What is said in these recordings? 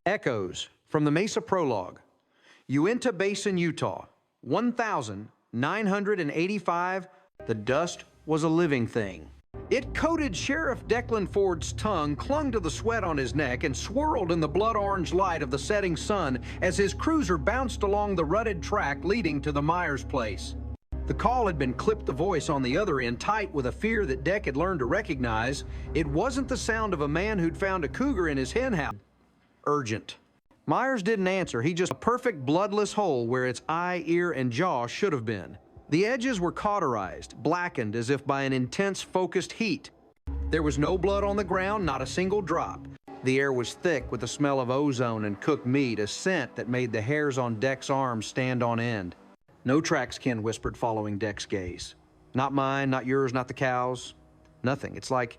Echoes from the Mesa Prologue. Uinta Basin, Utah, 1,985. The dust was a living thing. It coated Sheriff Declan Ford's tongue, clung to the sweat on his neck, and swirled in the blood-orange light of the setting sun as his cruiser bounced along the rutted track leading to the Myers place. The call had been clipped the voice on the other end tight with a fear that Deck had learned to recognize. It wasn't the sound of a man who'd found a cougar in his hen house. Urgent. Myers didn't answer. He just a perfect bloodless hole where its eye, ear, and jaw should have been. The edges were cauterized, blackened as if by an intense focused heat. There was no blood on the ground, not a single drop. The air was thick with the smell of ozone and cooked meat, a scent that made the hairs on Deck's arms stand on end. No tracks, Ken whispered, following Deck's gaze. Not mine, not yours, not the cows. Nothing. It's like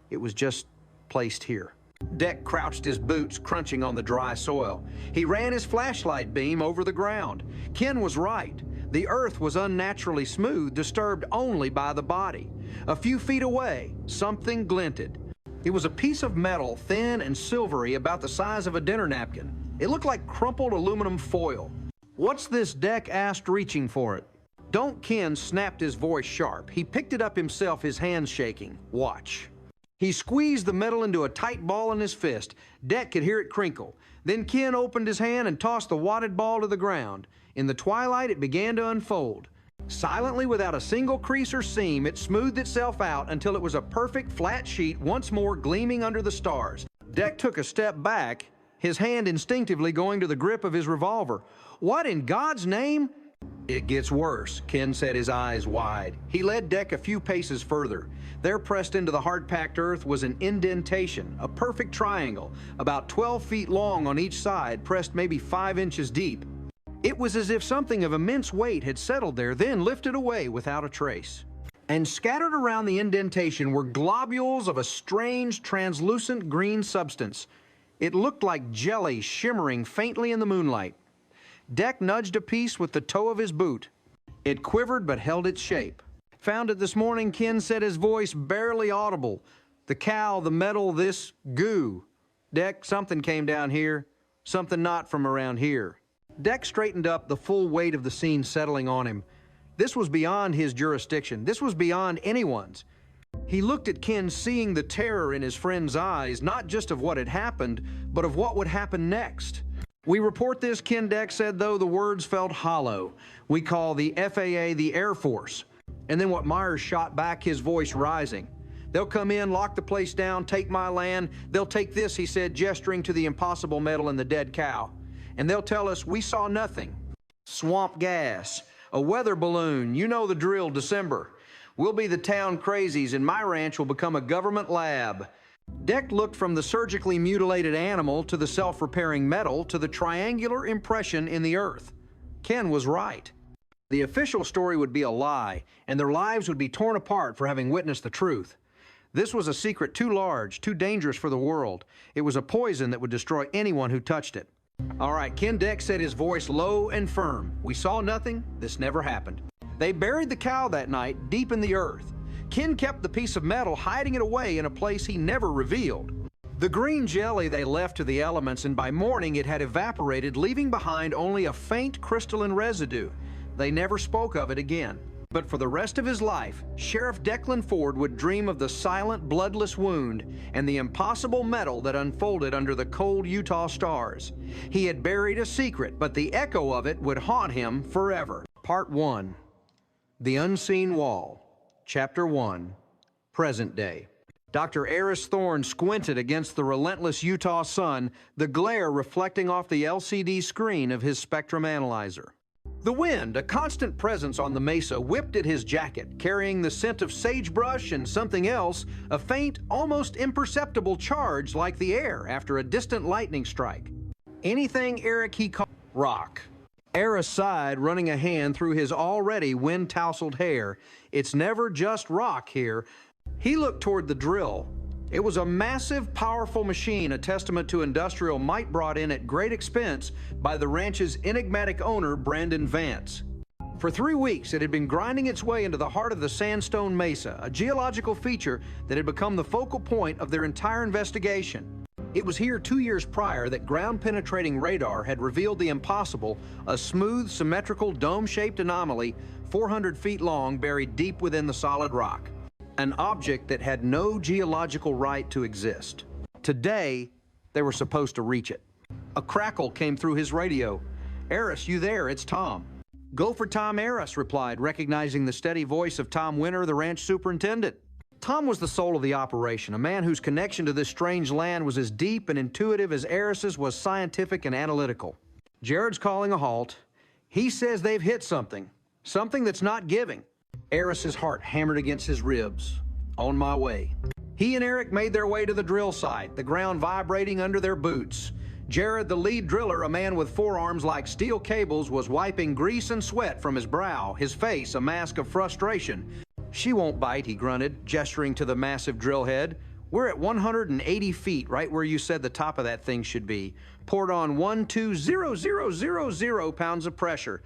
it was just placed here. Deck crouched his boots, crunching on the dry soil. He ran his flashlight beam over the ground. Ken was right. The earth was unnaturally smooth, disturbed only by the body. A few feet away, something glinted. It was a piece of metal, thin and silvery, about the size of a dinner napkin. It looked like crumpled aluminum foil. "What's this?" Deck asked, reaching for it. "Don't." Ken snapped, his voice sharp. He picked it up himself, his hands shaking. "Watch." He squeezed the metal into a tight ball in his fist. Deck could hear it crinkle. Then Ken opened his hand and tossed the wadded ball to the ground. In the twilight, it began to unfold. Silently, without a single crease or seam, it smoothed itself out until it was a perfect flat sheet, once more gleaming under the stars. Deck took a step back, his hand instinctively going to the grip of his revolver. "What in God's name?" "It gets worse," Ken said, his eyes wide. He led Deck a few paces further. There, pressed into the hard-packed earth, was an indentation, a perfect triangle, about 12 feet long on each side, pressed maybe 5 inches deep. It was as if something of immense weight had settled there, then lifted away without a trace. And scattered around the indentation were globules of a strange, translucent green substance. It looked like jelly shimmering faintly in the moonlight. Deck nudged a piece with the toe of his boot. It quivered but held its shape. "Found it this morning," Ken said, his voice barely audible. "The cow, the metal, this goo. Deck, something came down here. Something not from around here." Deck straightened up, the full weight of the scene settling on him. This was beyond his jurisdiction. This was beyond anyone's. He looked at Ken, seeing the terror in his friend's eyes, not just of what had happened, but of what would happen next. "We report this," Ken, Deck said, though the words felt hollow. "We call the FAA the Air Force." And then what Myers shot back, his voice rising. "They'll come in, lock the place down, take my land. They'll take this," he said, gesturing to the impossible metal and the dead cow. "And they'll tell us we saw nothing. Swamp gas, a weather balloon, you know the drill, December. We'll be the town crazies, and my ranch will become a government lab." Deck looked from the surgically mutilated animal to the self-repairing metal to the triangular impression in the earth. Ken was right. The official story would be a lie, and their lives would be torn apart for having witnessed the truth. This was a secret too large, too dangerous for the world. It was a poison that would destroy anyone who touched it. "All right," Ken, Deck said, his voice low and firm. "We saw nothing. This never happened." They buried the cow that night deep in the earth. Ken kept the piece of metal, hiding it away in a place he never revealed. The green jelly they left to the elements, and by morning it had evaporated, leaving behind only a faint crystalline residue. They never spoke of it again. But for the rest of his life, Sheriff Declan Ford would dream of the silent, bloodless wound and the impossible metal that unfolded under the cold Utah stars. He had buried a secret, but the echo of it would haunt him forever. Part 1. The Unseen Wall. Chapter 1. Present Day. Dr. Eris Thorne squinted against the relentless Utah sun, the glare reflecting off the LCD screen of his spectrum analyzer. The wind, a constant presence on the mesa, whipped at his jacket, carrying the scent of sagebrush and something else, a faint, almost imperceptible charge like the air after a distant lightning strike. Anything Eric he called rock. Eris sighed, running a hand through his already wind-tousled hair. "It's never just rock here." He looked toward the drill. It was a massive, powerful machine, a testament to industrial might brought in at great expense by the ranch's enigmatic owner, Brandon Vance. For 3 weeks, it had been grinding its way into the heart of the Sandstone Mesa, a geological feature that had become the focal point of their entire investigation. It was here 2 years prior that ground-penetrating radar had revealed the impossible, a smooth, symmetrical, dome-shaped anomaly 400 feet long buried deep within the solid rock. An object that had no geological right to exist. Today, they were supposed to reach it. A crackle came through his radio. "Eris, you there? It's Tom." "Go for Tom Eris," replied, recognizing the steady voice of Tom Winter, the ranch superintendent. Tom was the soul of the operation, a man whose connection to this strange land was as deep and intuitive as Eris's was scientific and analytical. "Jared's calling a halt. He says they've hit something that's not giving." Eris's heart hammered against his ribs. "On my way." He and Eric made their way to the drill site, the ground vibrating under their boots. Jared, the lead driller, a man with forearms like steel cables, was wiping grease and sweat from his brow, his face a mask of frustration. "She won't bite," he grunted, gesturing to the massive drill head. "We're at 180 feet, right where you said the top of that thing should be. Poured on 120,000 pounds of pressure.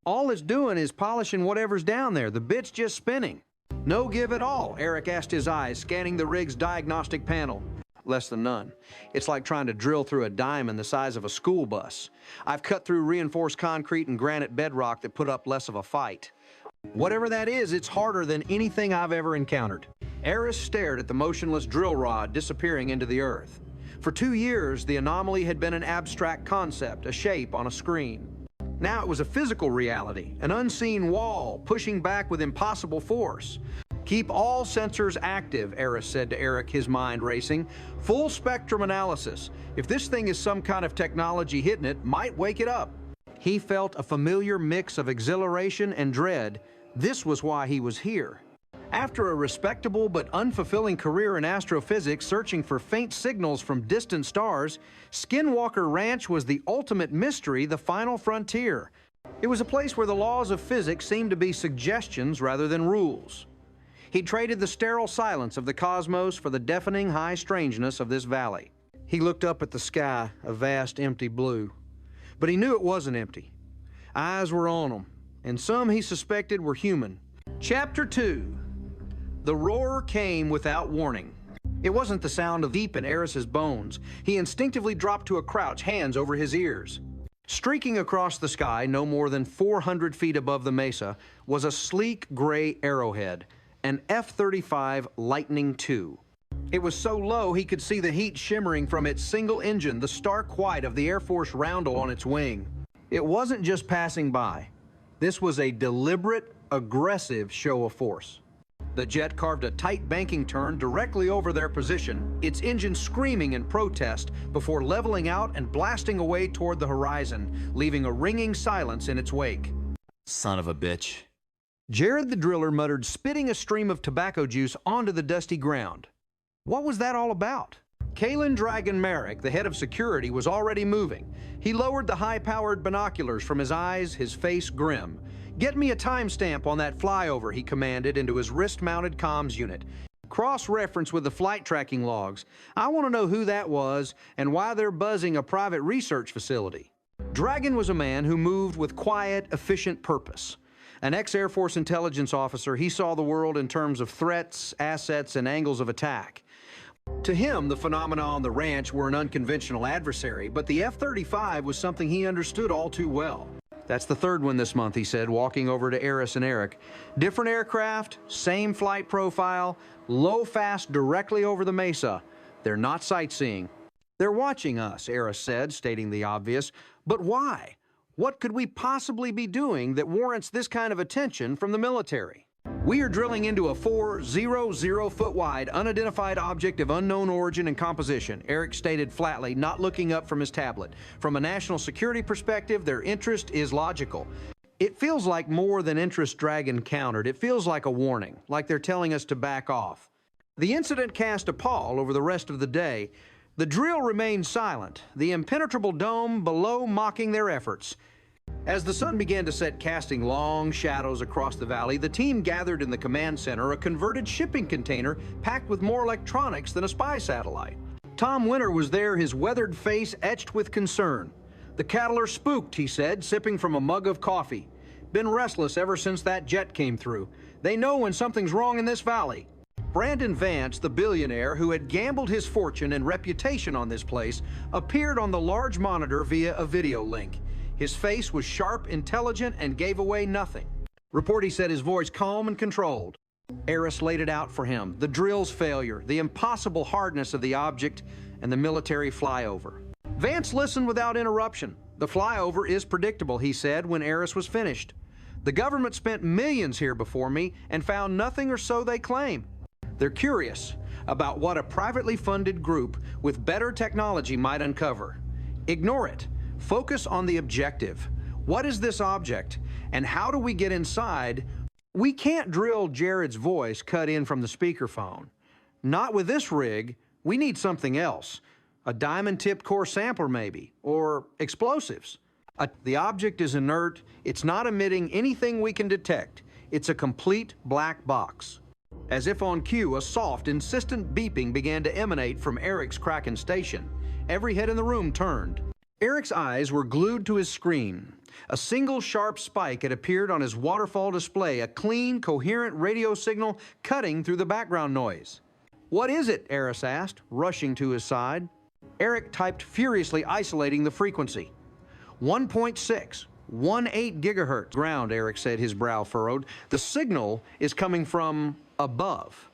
All it's doing is polishing whatever's down there. The bit's just spinning." "No give at all?" Eric asked, his eyes scanning the rig's diagnostic panel. "Less than none. It's like trying to drill through a diamond the size of a school bus. I've cut through reinforced concrete and granite bedrock that put up less of a fight. Whatever that is, it's harder than anything I've ever encountered." Eris stared at the motionless drill rod disappearing into the earth. For 2 years, the anomaly had been an abstract concept, a shape on a screen. Now it was a physical reality, an unseen wall pushing back with impossible force. "Keep all sensors active," Eris said to Eric, his mind racing. "Full spectrum analysis. If this thing is some kind of technology hitting it, might wake it up." He felt a familiar mix of exhilaration and dread. This was why he was here. After a respectable but unfulfilling career in astrophysics, searching for faint signals from distant stars, Skinwalker Ranch was the ultimate mystery, the final frontier. It was a place where the laws of physics seemed to be suggestions rather than rules. He traded the sterile silence of the cosmos for the deafening high strangeness of this valley. He looked up at the sky, a vast empty blue. But he knew it wasn't empty. Eyes were on him, and some he suspected were human. Chapter 2. The roar came without warning. It wasn't the sound of deep in Eris's bones. He instinctively dropped to a crouch, hands over his ears. Streaking across the sky, no more than 400 feet above the mesa, was a sleek gray arrowhead, an F-35 Lightning II. It was so low he could see the heat shimmering from its single engine, the stark white of the Air Force roundel on its wing. It wasn't just passing by. This was a deliberate, aggressive show of force. The jet carved a tight banking turn directly over their position, its engine screaming in protest before leveling out and blasting away toward the horizon, leaving a ringing silence in its wake. "Son of a bitch." Jared the driller muttered, spitting a stream of tobacco juice onto the dusty ground. What was that all about? Kalen Dragon Merrick, the head of security, was already moving. He lowered the high-powered binoculars from his eyes, his face grim. "Get me a timestamp on that flyover," he commanded into his wrist-mounted comms unit. "Cross-reference with the flight tracking logs. I want to know who that was and why they're buzzing a private research facility." Dragon was a man who moved with quiet, efficient purpose. An ex-Air Force intelligence officer, he saw the world in terms of threats, assets, and angles of attack. To him, the phenomena on the ranch were an unconventional adversary, but the F-35 was something he understood all too well. "That's the third one this month," he said, walking over to Eris and Eric. "Different aircraft, same flight profile, low fast directly over the mesa. They're not sightseeing." "They're watching us," Eris said, stating the obvious. "But why? What could we possibly be doing that warrants this kind of attention from the military?" "We are drilling into a 400-foot-wide, unidentified object of unknown origin and composition," Eric stated flatly, not looking up from his tablet. "From a national security perspective, their interest is logical. It feels like more than interest Dragon countered. It feels like a warning, like they're telling us to back off." The incident cast a pall over the rest of the day. The drill remained silent, the impenetrable dome below mocking their efforts. As the sun began to set, casting long shadows across the valley, the team gathered in the command center, a converted shipping container packed with more electronics than a spy satellite. Tom Winter was there, his weathered face etched with concern. "The cattle are spooked," he said, sipping from a mug of coffee. "Been restless ever since that jet came through. They know when something's wrong in this valley." Brandon Vance, the billionaire who had gambled his fortune and reputation on this place, appeared on the large monitor via a video link. His face was sharp, intelligent, and gave away nothing. Reporter said his voice calm and controlled. Eris laid it out for him, the drill's failure, the impossible hardness of the object, and the military flyover. Vance listened without interruption. The flyover is predictable, he said when Eris was finished. The government spent millions here before me and found nothing, or so they claim. They're curious about what a privately funded group with better technology might uncover. Ignore it. Focus on the objective. What is this object, and how do we get inside? We can't drill Jared's voice cut in from the speakerphone. Not with this rig. We need something else. A diamond-tipped core sampler maybe, or explosives. The object is inert. It's not emitting anything we can detect. It's a complete black box. As if on cue, a soft, insistent beeping began to emanate from Eric's Kraken station. Every head in the room turned. Eric's eyes were glued to his screen. A single sharp spike had appeared on his waterfall display, a clean, coherent radio signal cutting through the background noise. "What is it?" Eris asked, rushing to his side. Eric typed furiously, isolating the frequency. 1.618 gigahertz. Ground, Eric said, his brow furrowed. The signal is coming from above.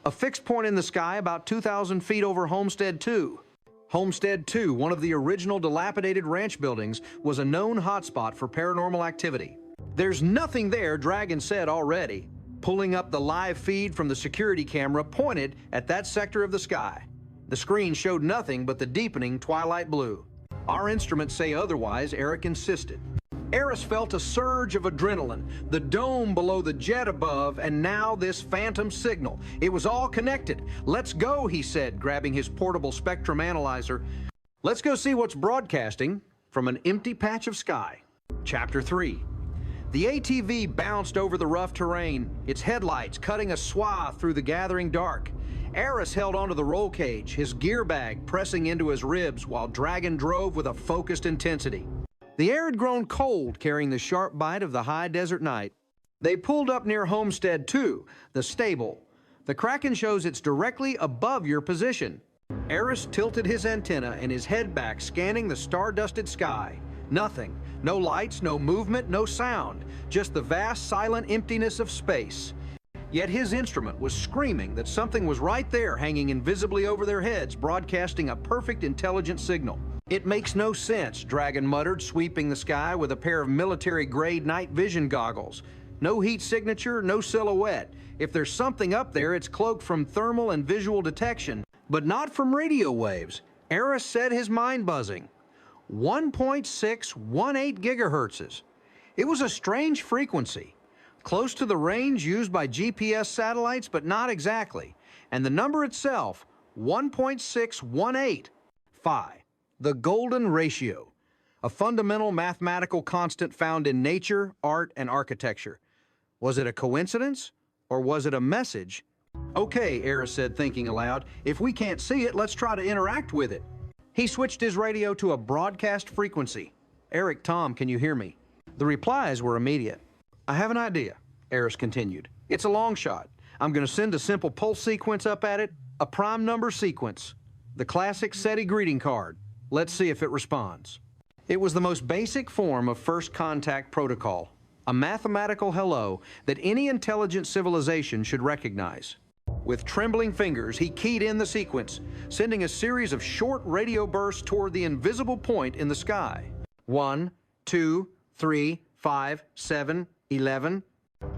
A fixed point in the sky about 2,000 feet over Homestead 2. Homestead 2, one of the original dilapidated ranch buildings, was a known hotspot for paranormal activity. "There's nothing there," Dragon said already, pulling up the live feed from the security camera pointed at that sector of the sky. The screen showed nothing but the deepening twilight blue. "Our instruments say otherwise," Eric insisted. Eris felt a surge of adrenaline, the dome below the jet above, and now this phantom signal. It was all connected. "Let's go," he said, grabbing his portable spectrum analyzer. "Let's go see what's broadcasting from an empty patch of sky." Chapter 3. The ATV bounced over the rough terrain, its headlights cutting a swath through the gathering dark. Eris held onto the roll cage, his gear bag pressing into his ribs while Dragon drove with a focused intensity. The air had grown cold, carrying the sharp bite of the high desert night. They pulled up near Homestead 2, the stable. The Kraken shows it's directly above your position. Eris tilted his antenna and his head back, scanning the star-dusted sky. Nothing. No lights, no movement, no sound. Just the vast, silent emptiness of space. Yet his instrument was screaming that something was right there, hanging invisibly over their heads, broadcasting a perfect intelligent signal. "It makes no sense," Dragon muttered, sweeping the sky with a pair of military-grade night vision goggles. "No heat signature, no silhouette. If there's something up there, it's cloaked from thermal and visual detection, but not from radio waves." Eris said, his mind buzzing. 1.618 gigahertzes. It was a strange frequency. Close to the range used by GPS satellites, but not exactly. And the number itself, 1.618. Phi, the golden ratio, a fundamental mathematical constant found in nature, art, and architecture. Was it a coincidence, or was it a message? "Okay," Eris said, thinking aloud, "if we can't see it, let's try to interact with it." He switched his radio to a broadcast frequency. "Eric, Tom, can you hear me?" The replies were immediate. "I have an idea," Eris continued. "It's a long shot. I'm going to send a simple pulse sequence up at it, a prime number sequence. The classic SETI greeting card. Let's see if it responds." It was the most basic form of first contact protocol, a mathematical hello that any intelligent civilization should recognize. With trembling fingers, he keyed in the sequence, sending a series of short radio bursts toward the invisible point in the sky. 1, 2, 3, 5, 7, 11.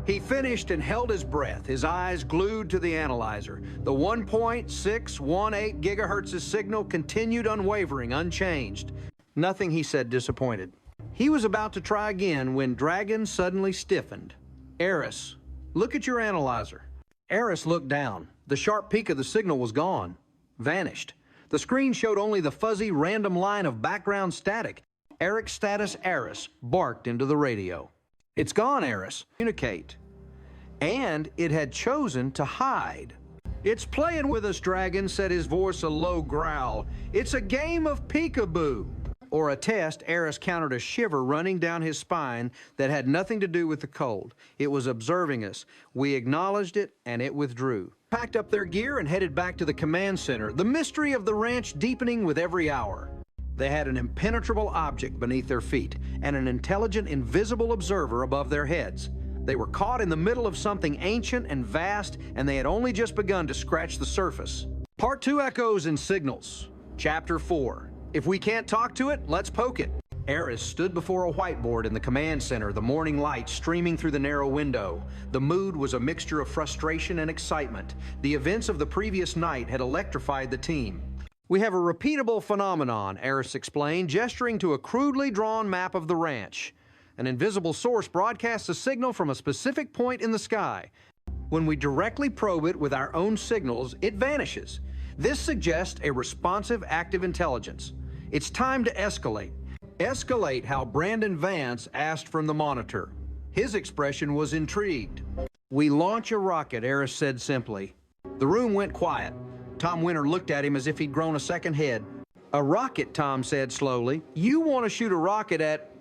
He finished and held his breath, his eyes glued to the analyzer. The 1.618 gigahertz signal continued unwavering, unchanged. Nothing, he said, disappointed. He was about to try again when Dragon suddenly stiffened. "Eris, look at your analyzer." Eris looked down. The sharp peak of the signal was gone, vanished. The screen showed only the fuzzy, random line of background static. Eric Status Eris barked into the radio. "It's gone, Eris. Communicate." And it had chosen to hide. "It's playing with us, Dragon," said his voice a low growl. "It's a game of peekaboo." Or a test, Eris countered a shiver running down his spine that had nothing to do with the cold. It was observing us. We acknowledged it, and it withdrew. packed up their gear and headed back to the command center, the mystery of the ranch deepening with every hour. They had an impenetrable object beneath their feet and an intelligent, invisible observer above their heads. They were caught in the middle of something ancient and vast, and they had only just begun to scratch the surface. Part 2, Echoes and Signals. Chapter 4. If we can't talk to it, let's poke it. Eris stood before a whiteboard in the command center, the morning light streaming through the narrow window. The mood was a mixture of frustration and excitement. The events of the previous night had electrified the team. We have a repeatable phenomenon, Eris explained, gesturing to a crudely drawn map of the ranch. An invisible source broadcasts a signal from a specific point in the sky. When we directly probe it with our own signals, it vanishes. This suggests a responsive active intelligence. It's time to escalate. Escalate how Brandon Vance asked from the monitor. His expression was intrigued. We launch a rocket, Eris said simply. The room went quiet. Tom Winter looked at him as if he'd grown a second head. A rocket, Tom said slowly. You want to shoot a rocket at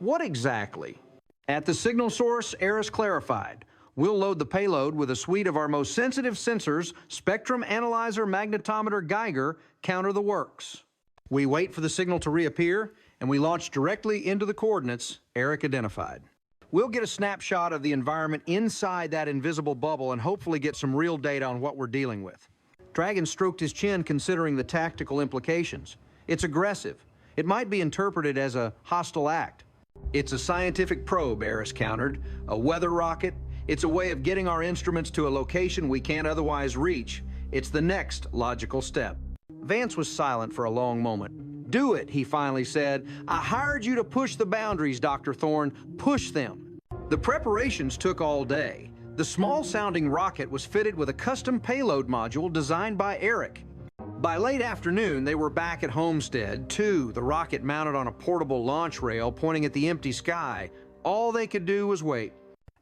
what exactly? At the signal source, Eris clarified. We'll load the payload with a suite of our most sensitive sensors, spectrum analyzer, magnetometer, Geiger, counter the works. We wait for the signal to reappear, and we launch directly into the coordinates Eric identified. We'll get a snapshot of the environment inside that invisible bubble and hopefully get some real data on what we're dealing with. Dragon stroked his chin, considering the tactical implications. It's aggressive. It might be interpreted as a hostile act. It's a scientific probe, Eris countered. A weather rocket. It's a way of getting our instruments to a location we can't otherwise reach. It's the next logical step. Vance was silent for a long moment. Do it, he finally said. I hired you to push the boundaries, Dr. Thorne. Push them. The preparations took all day. The small-sounding rocket was fitted with a custom payload module designed by Eric. By late afternoon, they were back at Homestead, too, the rocket mounted on a portable launch rail pointing at the empty sky. All they could do was wait.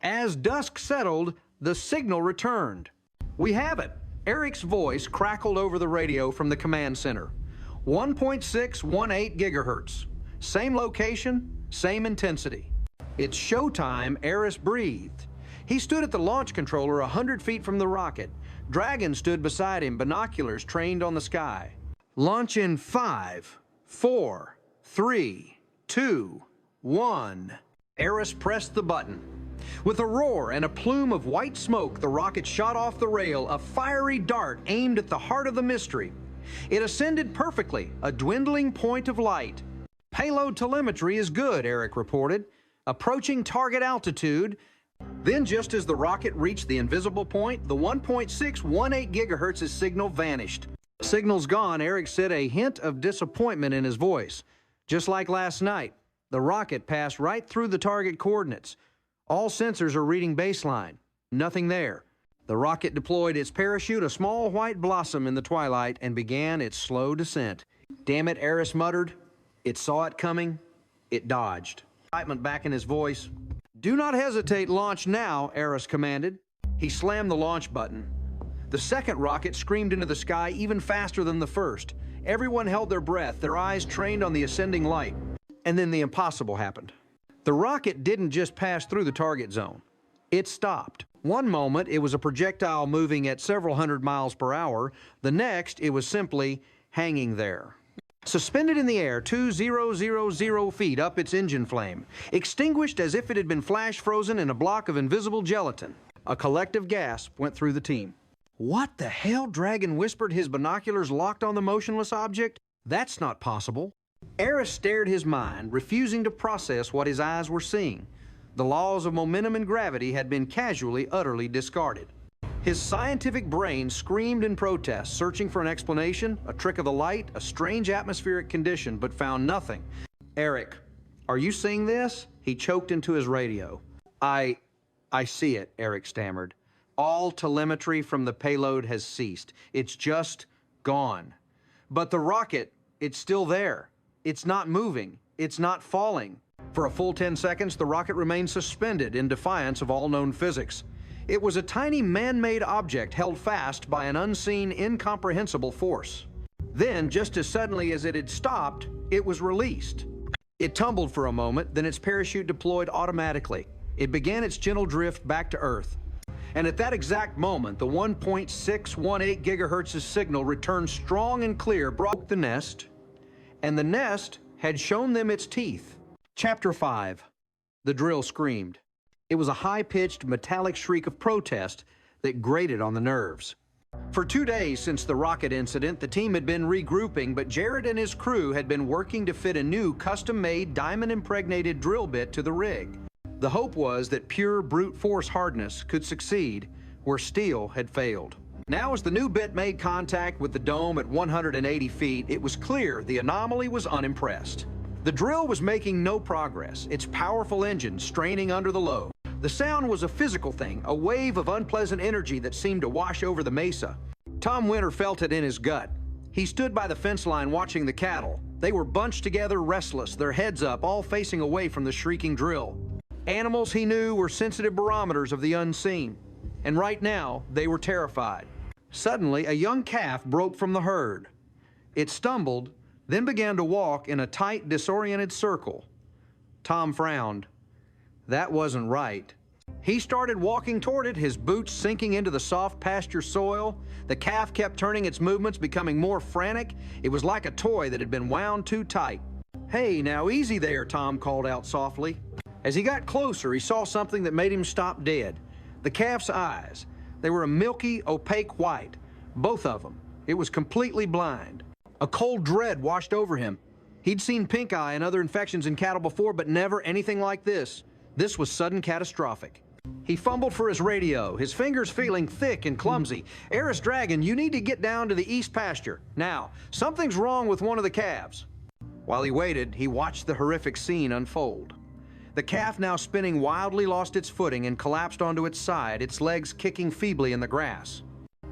As dusk settled, the signal returned. We have it. Eric's voice crackled over the radio from the command center. 1.618 gigahertz. Same location, same intensity. It's showtime, Eris breathed. He stood at the launch controller 100 feet from the rocket. Dragon stood beside him, binoculars trained on the sky. Launch in 5, 4, 3, 2, 1. Eris pressed the button. With a roar and a plume of white smoke, the rocket shot off the rail, a fiery dart aimed at the heart of the mystery. It ascended perfectly, a dwindling point of light. Payload telemetry is good, Eric reported. Approaching target altitude. Then, just as the rocket reached the invisible point, the 1.618 gigahertz signal vanished. Signal's gone, Eric said, a hint of disappointment in his voice. Just like last night, the rocket passed right through the target coordinates. All sensors are reading baseline. Nothing there. The rocket deployed its parachute, a small white blossom in the twilight, and began its slow descent. Damn it, Eris muttered. It saw it coming. It dodged. Excitement back in his voice. Do not hesitate, launch now, Eris commanded. He slammed the launch button. The second rocket screamed into the sky even faster than the first. Everyone held their breath, their eyes trained on the ascending light. And then the impossible happened. The rocket didn't just pass through the target zone. It stopped. One moment, it was a projectile moving at several hundred miles per hour. The next, it was simply hanging there. Suspended in the air, 2,000 feet up its engine flame, extinguished as if it had been flash frozen in a block of invisible gelatin. A collective gasp went through the team. What the hell? Dragon whispered, his binoculars locked on the motionless object. That's not possible. Eris stared his mind, refusing to process what his eyes were seeing. The laws of momentum and gravity had been casually, utterly discarded. His scientific brain screamed in protest, searching for an explanation, a trick of the light, a strange atmospheric condition, but found nothing. Eric, are you seeing this? He choked into his radio. I see it, Eric stammered. All telemetry from the payload has ceased. It's just gone. But the rocket, it's still there. It's not moving. It's not falling. For a full 10 seconds, the rocket remained suspended in defiance of all known physics. It was a tiny man-made object held fast by an unseen, incomprehensible force. Then, just as suddenly as it had stopped, it was released. It tumbled for a moment, then its parachute deployed automatically. It began its gentle drift back to Earth. And at that exact moment, the 1.618 gigahertz signal returned strong and clear, broke the nest, and the nest had shown them its teeth. Chapter 5. The drill screamed. It was a high-pitched, metallic shriek of protest that grated on the nerves. For 2 days since the rocket incident, the team had been regrouping, but Jared and his crew had been working to fit a new custom-made diamond-impregnated drill bit to the rig. The hope was that pure brute force hardness could succeed where steel had failed. Now, as the new bit made contact with the dome at 180 feet, it was clear the anomaly was unimpressed. The drill was making no progress, its powerful engine straining under the load. The sound was a physical thing, a wave of unpleasant energy that seemed to wash over the mesa. Tom Winter felt it in his gut. He stood by the fence line watching the cattle. They were bunched together, restless, their heads up, all facing away from the shrieking drill. Animals, he knew, were sensitive barometers of the unseen, and right now they were terrified. Suddenly, a young calf broke from the herd. It stumbled, then began to walk in a tight, disoriented circle. Tom frowned. That wasn't right. He started walking toward it, his boots sinking into the soft pasture soil. The calf kept turning its movements, becoming more frantic. It was like a toy that had been wound too tight. "Hey, now easy there," Tom called out softly. As he got closer, he saw something that made him stop dead. The calf's eyes. They were a milky, opaque white. Both of them. It was completely blind. A cold dread washed over him. He'd seen pink eye and other infections in cattle before, but never anything like this. This was sudden catastrophic. He fumbled for his radio, his fingers feeling thick and clumsy. "Eris Dragon, you need to get down to the east pasture. Now, something's wrong with one of the calves." While he waited, he watched the horrific scene unfold. The calf, now spinning wildly, lost its footing and collapsed onto its side, its legs kicking feebly in the grass.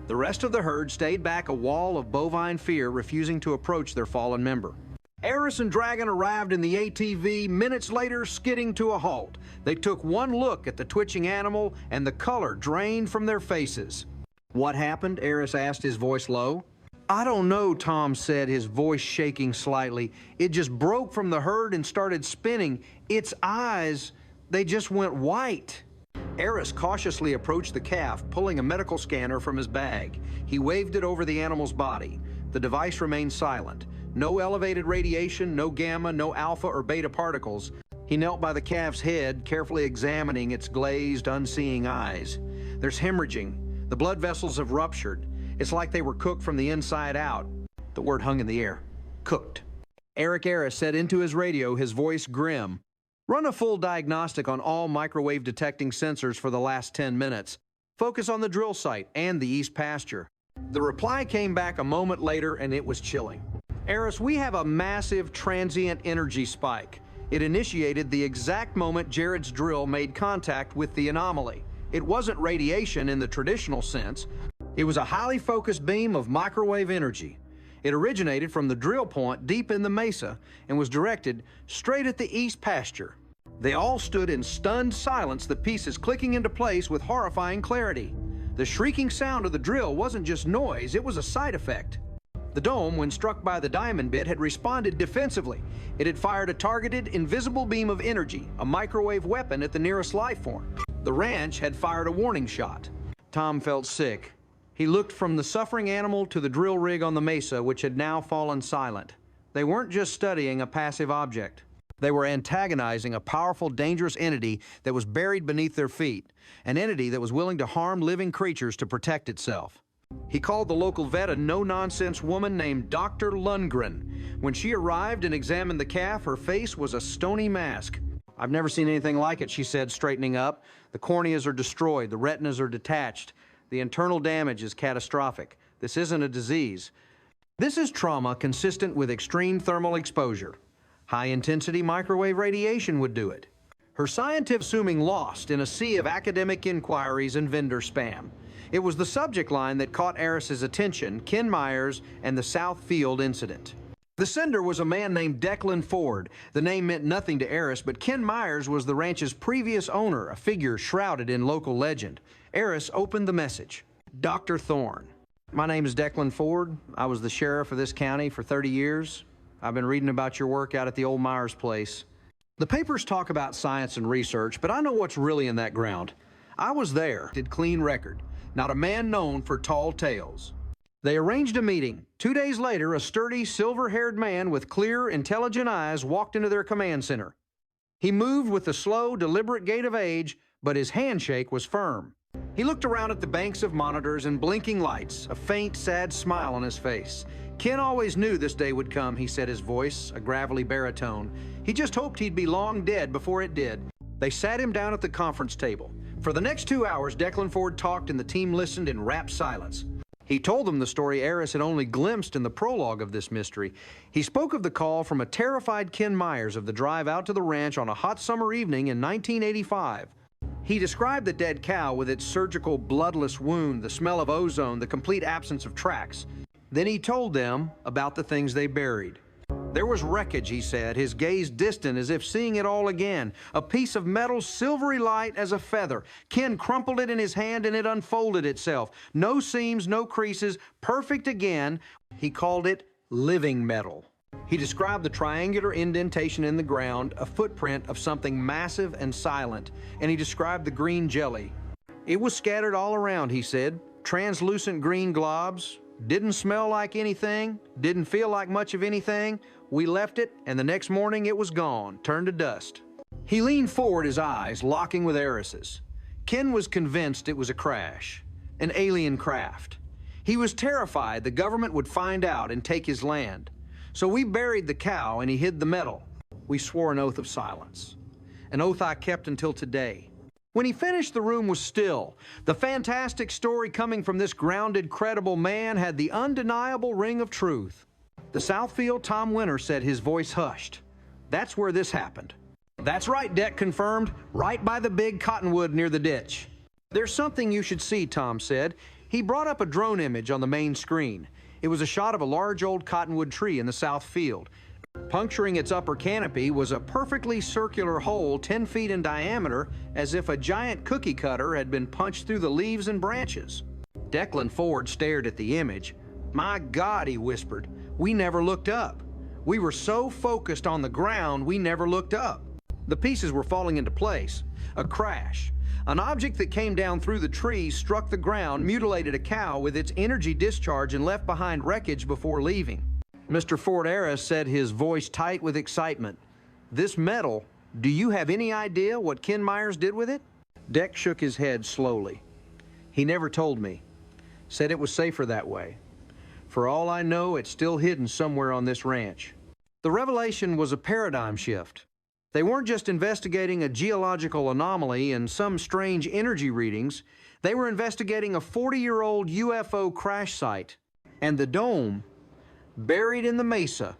The rest of the herd stayed back, a wall of bovine fear, refusing to approach their fallen member. Eris and Dragon arrived in the ATV, minutes later skidding to a halt. They took one look at the twitching animal, and the color drained from their faces. "What happened?" Eris asked, his voice low. "I don't know," Tom said, his voice shaking slightly. "It just broke from the herd and started spinning. Its eyes, they just went white." Eris cautiously approached the calf, pulling a medical scanner from his bag. He waved it over the animal's body. The device remained silent. No elevated radiation, no gamma, no alpha or beta particles. He knelt by the calf's head, carefully examining its glazed, unseeing eyes. "There's hemorrhaging. The blood vessels have ruptured. It's like they were cooked from the inside out." The word hung in the air. Cooked. Eric Eris said into his radio, his voice grim, "Run a full diagnostic on all microwave detecting sensors for the last 10 minutes. Focus on the drill site and the east pasture." The reply came back a moment later, and it was chilling. "Eris, we have a massive transient energy spike. It initiated the exact moment Jared's drill made contact with the anomaly. It wasn't radiation in the traditional sense. It was a highly focused beam of microwave energy. It originated from the drill point deep in the mesa and was directed straight at the east pasture." They all stood in stunned silence, the pieces clicking into place with horrifying clarity. The shrieking sound of the drill wasn't just noise, it was a side effect. The dome, when struck by the diamond bit, had responded defensively. It had fired a targeted, invisible beam of energy, a microwave weapon at the nearest life form. The ranch had fired a warning shot. Tom felt sick. He looked from the suffering animal to the drill rig on the mesa, which had now fallen silent. They weren't just studying a passive object. They were antagonizing a powerful, dangerous entity that was buried beneath their feet, an entity that was willing to harm living creatures to protect itself. He called the local vet a no-nonsense woman named Dr. Lundgren. When she arrived and examined the calf, her face was a stony mask. "I've never seen anything like it," she said, straightening up. "The corneas are destroyed, the retinas are detached. The internal damage is catastrophic. This isn't a disease. This is trauma consistent with extreme thermal exposure. High-intensity microwave radiation would do it." Her scientists assuming lost in a sea of academic inquiries and vendor spam. It was the subject line that caught Eris's attention, Ken Myers and the South Field incident. The sender was a man named Declan Ford. The name meant nothing to Eris, but Ken Myers was the ranch's previous owner, a figure shrouded in local legend. Eris opened the message. "Dr. Thorne, my name is Declan Ford. I was the sheriff of this county for 30 years. I've been reading about your work out at the old Myers place. The papers talk about science and research, but I know what's really in that ground. I was there. Did clean record. Not a man known for tall tales. They arranged a meeting. 2 days later, a sturdy, silver-haired man with clear, intelligent eyes walked into their command center. He moved with the slow, deliberate gait of age, but his handshake was firm. He looked around at the banks of monitors and blinking lights, a faint, sad smile on his face. Ken always knew this day would come, he said, his voice a gravelly baritone. He just hoped he'd be long dead before it did. They sat him down at the conference table. For the next 2 hours, Declan Ford talked and the team listened in rapt silence. He told them the story Eris had only glimpsed in the prologue of this mystery. He spoke of the call from a terrified Ken Myers of the drive out to the ranch on a hot summer evening in 1985. He described the dead cow with its surgical bloodless wound, the smell of ozone, the complete absence of tracks. Then he told them about the things they buried. There was wreckage, he said, his gaze distant as if seeing it all again. A piece of metal, silvery light as a feather. Ken crumpled it in his hand and it unfolded itself. No seams, no creases, perfect again. He called it living metal. He described the triangular indentation in the ground, a footprint of something massive and silent, and he described the green jelly. It was scattered all around, he said, translucent green globs. Didn't smell like anything, didn't feel like much of anything. We left it, and the next morning it was gone, turned to dust. He leaned forward, his eyes locking with Eris's. Ken was convinced it was a crash, an alien craft. He was terrified the government would find out and take his land. So we buried the cow and he hid the metal. We swore an oath of silence, an oath I kept until today. When he finished, the room was still. The fantastic story coming from this grounded, credible man had the undeniable ring of truth. The Southfield Tom Winter said, his voice hushed. That's where this happened. That's right, Deck confirmed, right by the big cottonwood near the ditch. There's something you should see, Tom said. He brought up a drone image on the main screen. It was a shot of a large old cottonwood tree in the south field. Puncturing its upper canopy was a perfectly circular hole 10 feet in diameter, as if a giant cookie cutter had been punched through the leaves and branches. Declan Ford stared at the image. My God, he whispered, we never looked up. We were so focused on the ground, we never looked up. The pieces were falling into place. A crash. An object that came down through the trees struck the ground, mutilated a cow with its energy discharge, and left behind wreckage before leaving. Mr. Ford Eris said, his voice tight with excitement, this metal, do you have any idea what Ken Myers did with it? Deck shook his head slowly. He never told me. Said it was safer that way. For all I know, it's still hidden somewhere on this ranch. The revelation was a paradigm shift. They weren't just investigating a geological anomaly and some strange energy readings. They were investigating a 40-year-old UFO crash site. And the dome, buried in the mesa,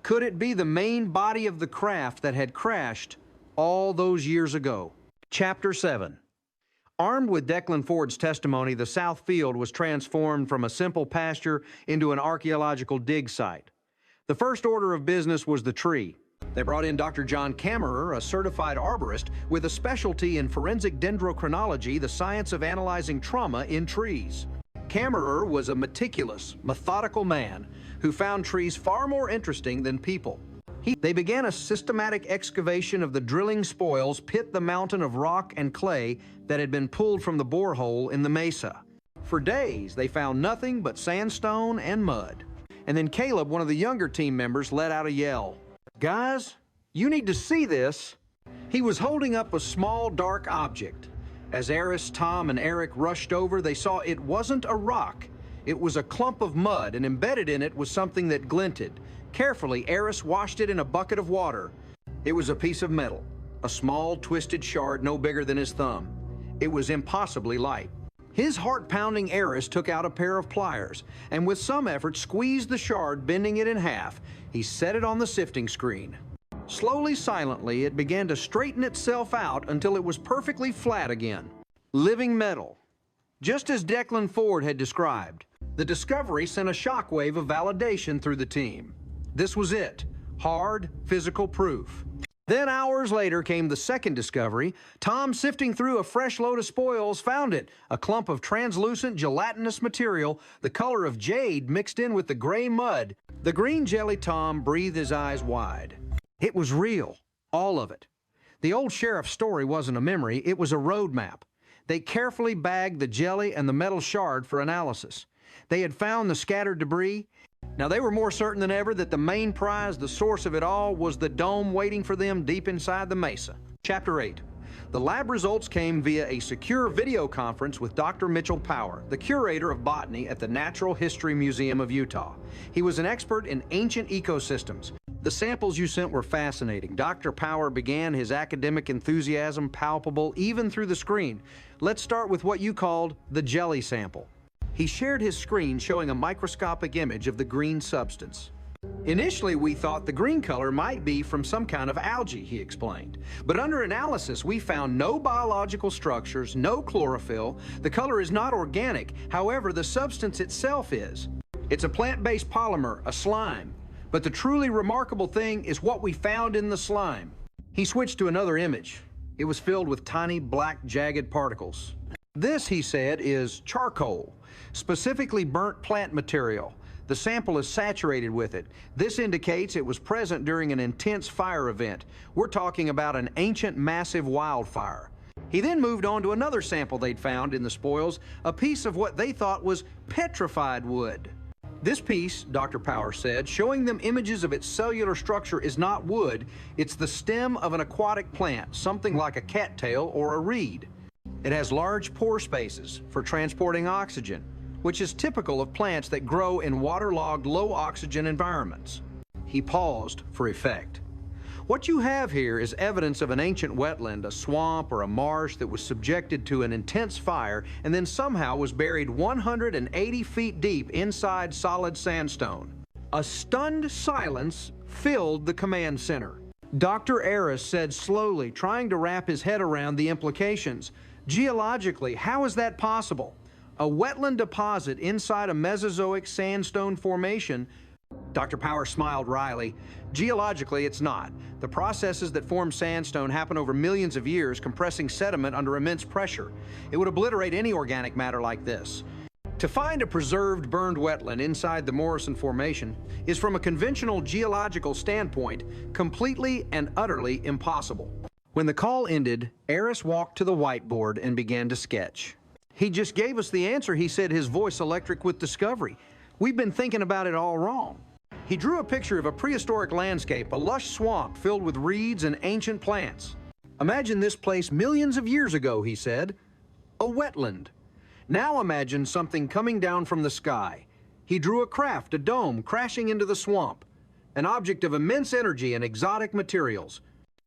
could it be the main body of the craft that had crashed all those years ago? Chapter 7. Armed with Declan Ford's testimony, the South Field was transformed from a simple pasture into an archaeological dig site. The first order of business was the tree. They brought in Dr. John Kammerer, a certified arborist with a specialty in forensic dendrochronology, the science of analyzing trauma in trees. Kammerer was a meticulous, methodical man who found trees far more interesting than people. They began a systematic excavation of the drilling spoils pit the mountain of rock and clay that had been pulled from the borehole in the mesa. For days, they found nothing but sandstone and mud. And then Caleb, one of the younger team members, let out a yell. Guys, you need to see this. He was holding up a small, dark object. As Eris, Tom, and Eric rushed over, they saw it wasn't a rock. It was a clump of mud, and embedded in it was something that glinted. Carefully, Eris washed it in a bucket of water. It was a piece of metal, a small, twisted shard no bigger than his thumb. It was impossibly light. His heart-pounding Eris took out a pair of pliers, and with some effort squeezed the shard, bending it in half. He set it on the sifting screen. Slowly, silently, it began to straighten itself out until it was perfectly flat again. Living metal, just as Declan Ford had described. The discovery sent a shockwave of validation through the team. This was it, hard, physical proof. Then hours later came the second discovery. Tom, sifting through a fresh load of spoils, found it, a clump of translucent gelatinous material, the color of jade mixed in with the gray mud. The green jelly Tom breathed his eyes wide. It was real, all of it. The old sheriff's story wasn't a memory, it was a road map. They carefully bagged the jelly and the metal shard for analysis. They had found the scattered debris. Now, they were more certain than ever that the main prize, the source of it all, was the dome waiting for them deep inside the mesa. Chapter 8. The lab results came via a secure video conference with Dr. Mitchell Power, the curator of botany at the Natural History Museum of Utah. He was an expert in ancient ecosystems. The samples you sent were fascinating. Dr. Power began his academic enthusiasm palpable even through the screen. Let's start with what you called the jelly sample. He shared his screen showing a microscopic image of the green substance. Initially, we thought the green color might be from some kind of algae, he explained. But under analysis, we found no biological structures, no chlorophyll. The color is not organic. However, the substance itself is. It's a plant-based polymer, a slime. But the truly remarkable thing is what we found in the slime. He switched to another image. It was filled with tiny, black, jagged particles. This, he said, is charcoal, specifically burnt plant material. The sample is saturated with it. This indicates it was present during an intense fire event. We're talking about an ancient, massive wildfire. He then moved on to another sample they'd found in the spoils, a piece of what they thought was petrified wood. This piece, Dr. Power said, showing them images of its cellular structure, is not wood. It's the stem of an aquatic plant, something like a cattail or a reed. It has large pore spaces for transporting oxygen, which is typical of plants that grow in waterlogged, low-oxygen environments. He paused for effect. What you have here is evidence of an ancient wetland, a swamp or a marsh that was subjected to an intense fire and then somehow was buried 180 feet deep inside solid sandstone. A stunned silence filled the command center. Dr. Aris said slowly, trying to wrap his head around the implications. Geologically, how is that possible? A wetland deposit inside a Mesozoic sandstone formation. Dr. Power smiled wryly. Geologically, it's not. The processes that form sandstone happen over millions of years, compressing sediment under immense pressure. It would obliterate any organic matter like this. To find a preserved burned wetland inside the Morrison Formation is, from a conventional geological standpoint, completely and utterly impossible. When the call ended, Aris walked to the whiteboard and began to sketch. He just gave us the answer, he said, his voice electric with discovery. We've been thinking about it all wrong. He drew a picture of a prehistoric landscape, a lush swamp filled with reeds and ancient plants. Imagine this place millions of years ago, he said. A wetland. Now imagine something coming down from the sky. He drew a craft, a dome, crashing into the swamp. An object of immense energy and exotic materials.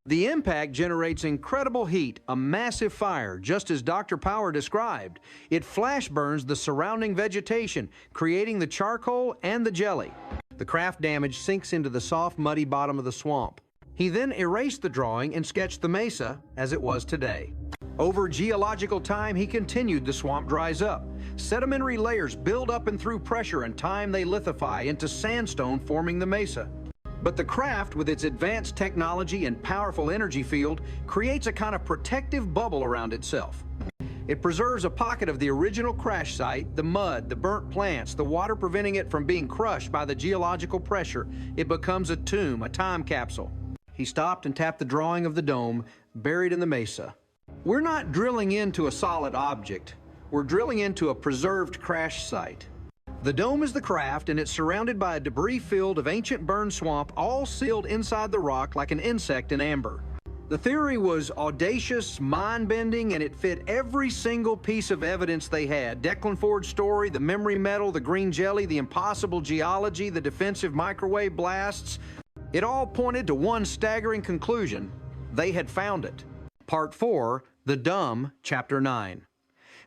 The impact generates incredible heat, a massive fire, just as Dr. Power described. It flash burns the surrounding vegetation, creating the charcoal and the jelly. The craft damage sinks into the soft, muddy bottom of the swamp. He then erased the drawing and sketched the mesa as it was today. Over geological time, he continued. The swamp dries up. Sedimentary layers build up, and through pressure and time, they lithify into sandstone, forming the mesa. But the craft, with its advanced technology and powerful energy field, creates a kind of protective bubble around itself. It preserves a pocket of the original crash site, the mud, the burnt plants, the water preventing it from being crushed by the geological pressure. It becomes a tomb, a time capsule. He stopped and tapped the drawing of the dome, buried in the mesa. We're not drilling into a solid object. We're drilling into a preserved crash site. The dome is the craft, and it's surrounded by a debris field of ancient burned swamp, all sealed inside the rock like an insect in amber. The theory was audacious, mind-bending, and it fit every single piece of evidence they had. Declan Ford's story, the memory metal, the green jelly, the impossible geology, the defensive microwave blasts. It all pointed to one staggering conclusion. They had found it. Part 4, The Dumb, Chapter 9.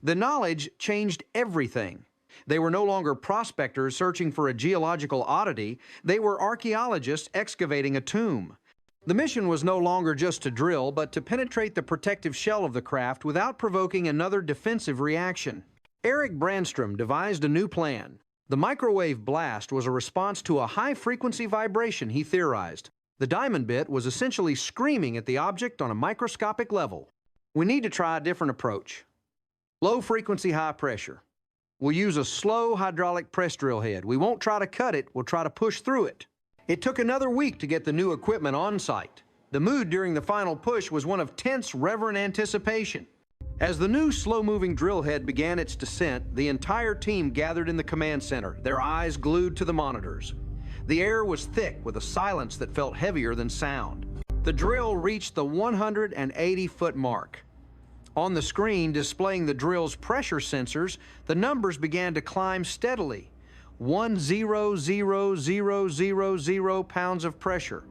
The knowledge changed everything. They were no longer prospectors searching for a geological oddity. They were archaeologists excavating a tomb. The mission was no longer just to drill, but to penetrate the protective shell of the craft without provoking another defensive reaction. Eric Brandstrom devised a new plan. The microwave blast was a response to a high-frequency vibration, he theorized. The diamond bit was essentially screaming at the object on a microscopic level. We need to try a different approach. Low frequency, high pressure. We'll use a slow hydraulic press drill head. We won't try to cut it, we'll try to push through it. It took another week to get the new equipment on site. The mood during the final push was one of tense, reverent anticipation. As the new slow-moving drill head began its descent, the entire team gathered in the command center, their eyes glued to the monitors. The air was thick with a silence that felt heavier than sound. The drill reached the 180-foot mark. On the screen displaying the drill's pressure sensors, the numbers began to climb steadily. 1,000,000 pounds of pressure.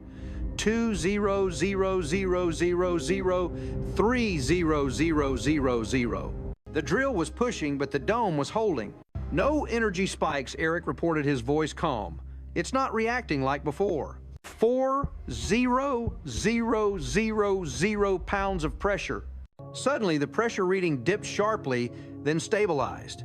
2,000,000, 3,000,000. The drill was pushing, but the dome was holding. No energy spikes, Eric reported, his voice calm. It's not reacting like before. 4,000 pounds of pressure. Suddenly, the pressure reading dipped sharply, then stabilized.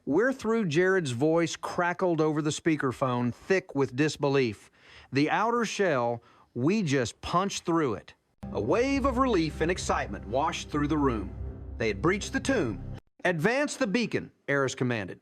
"We're through," Jared's voice crackled over the speakerphone, thick with disbelief. "The outer shell, we just punched through it." A wave of relief and excitement washed through the room. They had breached the tomb. "Advance the beacon," Eris commanded.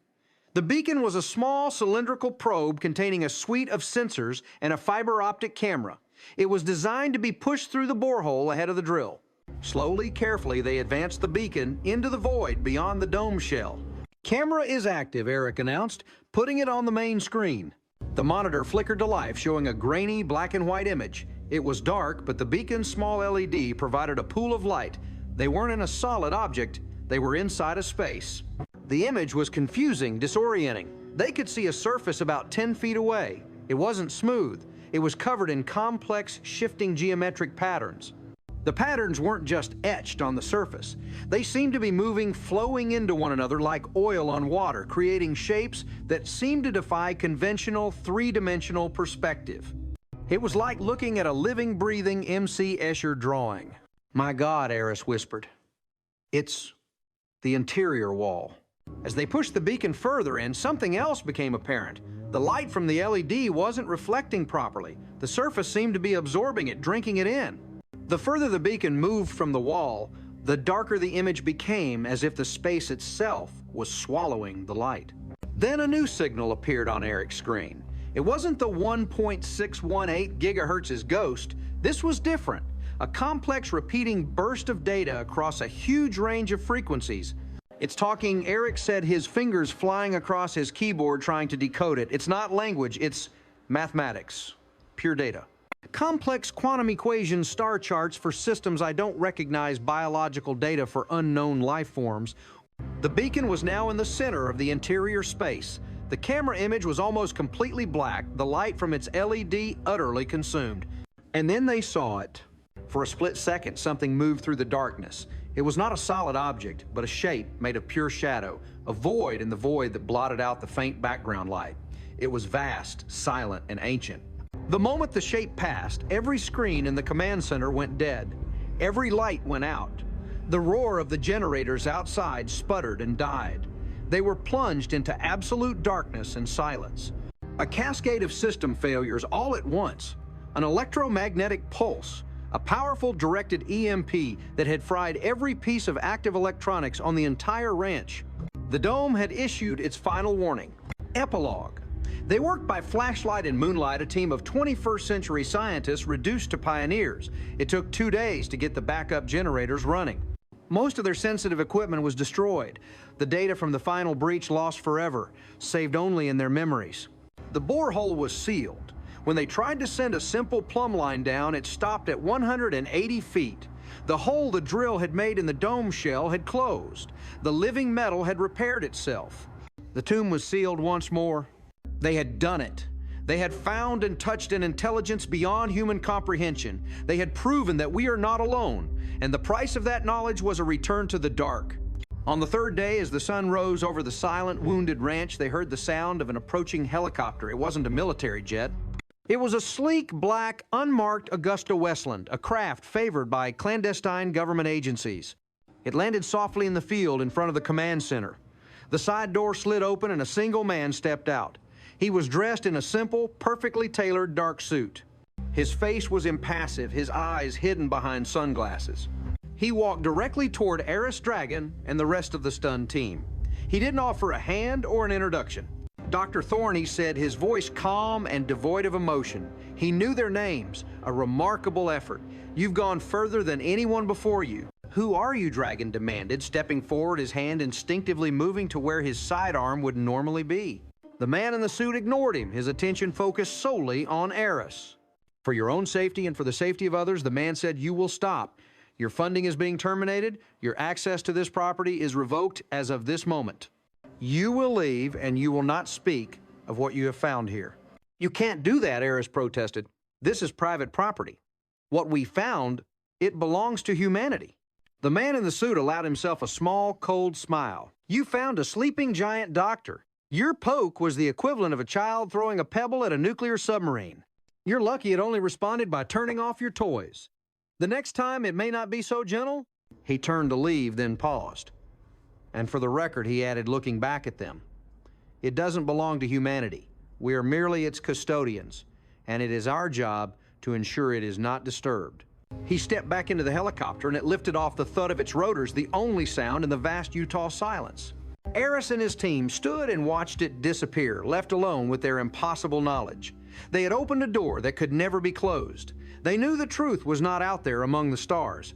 The beacon was a small cylindrical probe containing a suite of sensors and a fiber optic camera. It was designed to be pushed through the borehole ahead of the drill. Slowly, carefully, they advanced the beacon into the void beyond the dome shell. "Camera is active," Eric announced, putting it on the main screen. The monitor flickered to life, showing a grainy black and white image. It was dark, but the beacon's small LED provided a pool of light. They weren't in a solid object, they were inside a space. The image was confusing, disorienting. They could see a surface about 10 feet away. It wasn't smooth. It was covered in complex, shifting geometric patterns. The patterns weren't just etched on the surface. They seemed to be moving, flowing into one another like oil on water, creating shapes that seemed to defy conventional three-dimensional perspective. It was like looking at a living, breathing M.C. Escher drawing. "My God," Eris whispered. "It's the interior wall." As they pushed the beacon further in, something else became apparent. The light from the LED wasn't reflecting properly. The surface seemed to be absorbing it, drinking it in. The further the beacon moved from the wall, the darker the image became, as if the space itself was swallowing the light. Then a new signal appeared on Eric's screen. It wasn't the 1.618 gigahertz's ghost. This was different. A complex repeating burst of data across a huge range of frequencies. "It's talking," Eric said, his fingers flying across his keyboard trying to decode it. "It's not language, it's mathematics. Pure data. Complex quantum equations, star charts for systems I don't recognize, biological data for unknown life forms." The beacon was now in the center of the interior space. The camera image was almost completely black, the light from its LED utterly consumed. And then they saw it. For a split second, something moved through the darkness. It was not a solid object, but a shape made of pure shadow, a void in the void that blotted out the faint background light. It was vast, silent, and ancient. The moment the shape passed, every screen in the command center went dead. Every light went out. The roar of the generators outside sputtered and died. They were plunged into absolute darkness and silence. A cascade of system failures all at once. An electromagnetic pulse, a powerful directed EMP that had fried every piece of active electronics on the entire ranch. The dome had issued its final warning. Epilogue. They worked by flashlight and moonlight, a team of 21st century scientists reduced to pioneers. It took 2 days to get the backup generators running. Most of their sensitive equipment was destroyed. The data from the final breach lost forever, saved only in their memories. The borehole was sealed. When they tried to send a simple plumb line down, it stopped at 180 feet. The hole the drill had made in the dome shell had closed. The living metal had repaired itself. The tomb was sealed once more. They had done it. They had found and touched an intelligence beyond human comprehension. They had proven that we are not alone, and the price of that knowledge was a return to the dark. On the third day, as the sun rose over the silent, wounded ranch, they heard the sound of an approaching helicopter. It wasn't a military jet. It was a sleek, black, unmarked Augusta Westland, a craft favored by clandestine government agencies. It landed softly in the field in front of the command center. The side door slid open and a single man stepped out. He was dressed in a simple, perfectly tailored dark suit. His face was impassive, his eyes hidden behind sunglasses. He walked directly toward Eris Dragon and the rest of the stunned team. He didn't offer a hand or an introduction. Dr. Thorne, he said, his voice calm and devoid of emotion. He knew their names, a remarkable effort. You've gone further than anyone before you. Who are you, Dragon demanded, stepping forward, his hand instinctively moving to where his sidearm would normally be. The man in the suit ignored him, his attention focused solely on Eris. For your own safety and for the safety of others, the man said, you will stop. Your funding is being terminated. Your access to this property is revoked as of this moment. You will leave and you will not speak of what you have found here. You can't do that, Eris protested. This is private property. What we found, it belongs to humanity. The man in the suit allowed himself a small, cold smile. You found a sleeping giant doctor. Your poke was the equivalent of a child throwing a pebble at a nuclear submarine. You're lucky it only responded by turning off your toys. The next time it may not be so gentle. He turned to leave, then paused. And for the record, he added, looking back at them, it doesn't belong to humanity. We are merely its custodians, and it is our job to ensure it is not disturbed. He stepped back into the helicopter and it lifted off the thud of its rotors, the only sound in the vast Utah silence. Eris and his team stood and watched it disappear, left alone with their impossible knowledge. They had opened a door that could never be closed. They knew the truth was not out there among the stars.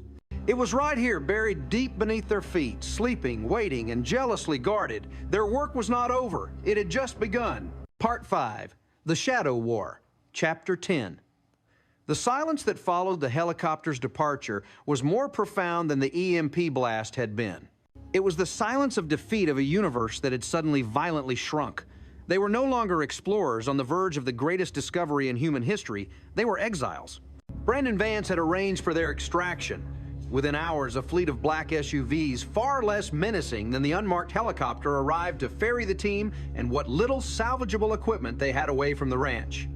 It was right here, buried deep beneath their feet, sleeping, waiting, and jealously guarded. Their work was not over. It had just begun. Part 5, The Shadow War, Chapter 10. The silence that followed the helicopter's departure was more profound than the EMP blast had been. It was the silence of defeat of a universe that had suddenly violently shrunk. They were no longer explorers on the verge of the greatest discovery in human history. They were exiles. Brandon Vance had arranged for their extraction. Within hours, a fleet of black SUVs, far less menacing than the unmarked helicopter, arrived to ferry the team and what little salvageable equipment they had away from the ranch.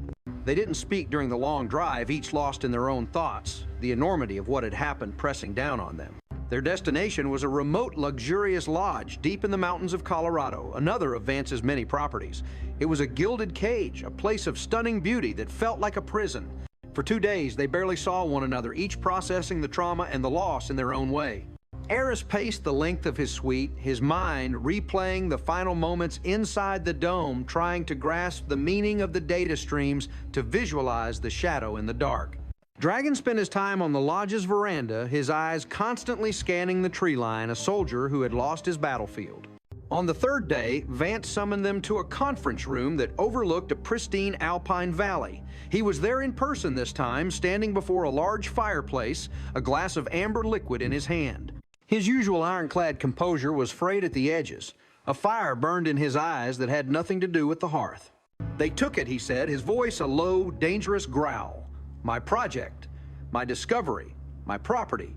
They didn't speak during the long drive, each lost in their own thoughts, the enormity of what had happened pressing down on them. Their destination was a remote, luxurious lodge deep in the mountains of Colorado, another of Vance's many properties. It was a gilded cage, a place of stunning beauty that felt like a prison. For 2 days, they barely saw one another, each processing the trauma and the loss in their own way. Eris paced the length of his suite, his mind replaying the final moments inside the dome, trying to grasp the meaning of the data streams to visualize the shadow in the dark. Dragon spent his time on the lodge's veranda, his eyes constantly scanning the tree line, a soldier who had lost his battlefield. On the third day, Vance summoned them to a conference room that overlooked a pristine alpine valley. He was there in person this time, standing before a large fireplace, a glass of amber liquid in his hand. His usual ironclad composure was frayed at the edges. A fire burned in his eyes that had nothing to do with the hearth. They took it, he said, his voice a low, dangerous growl. My project, my discovery, my property.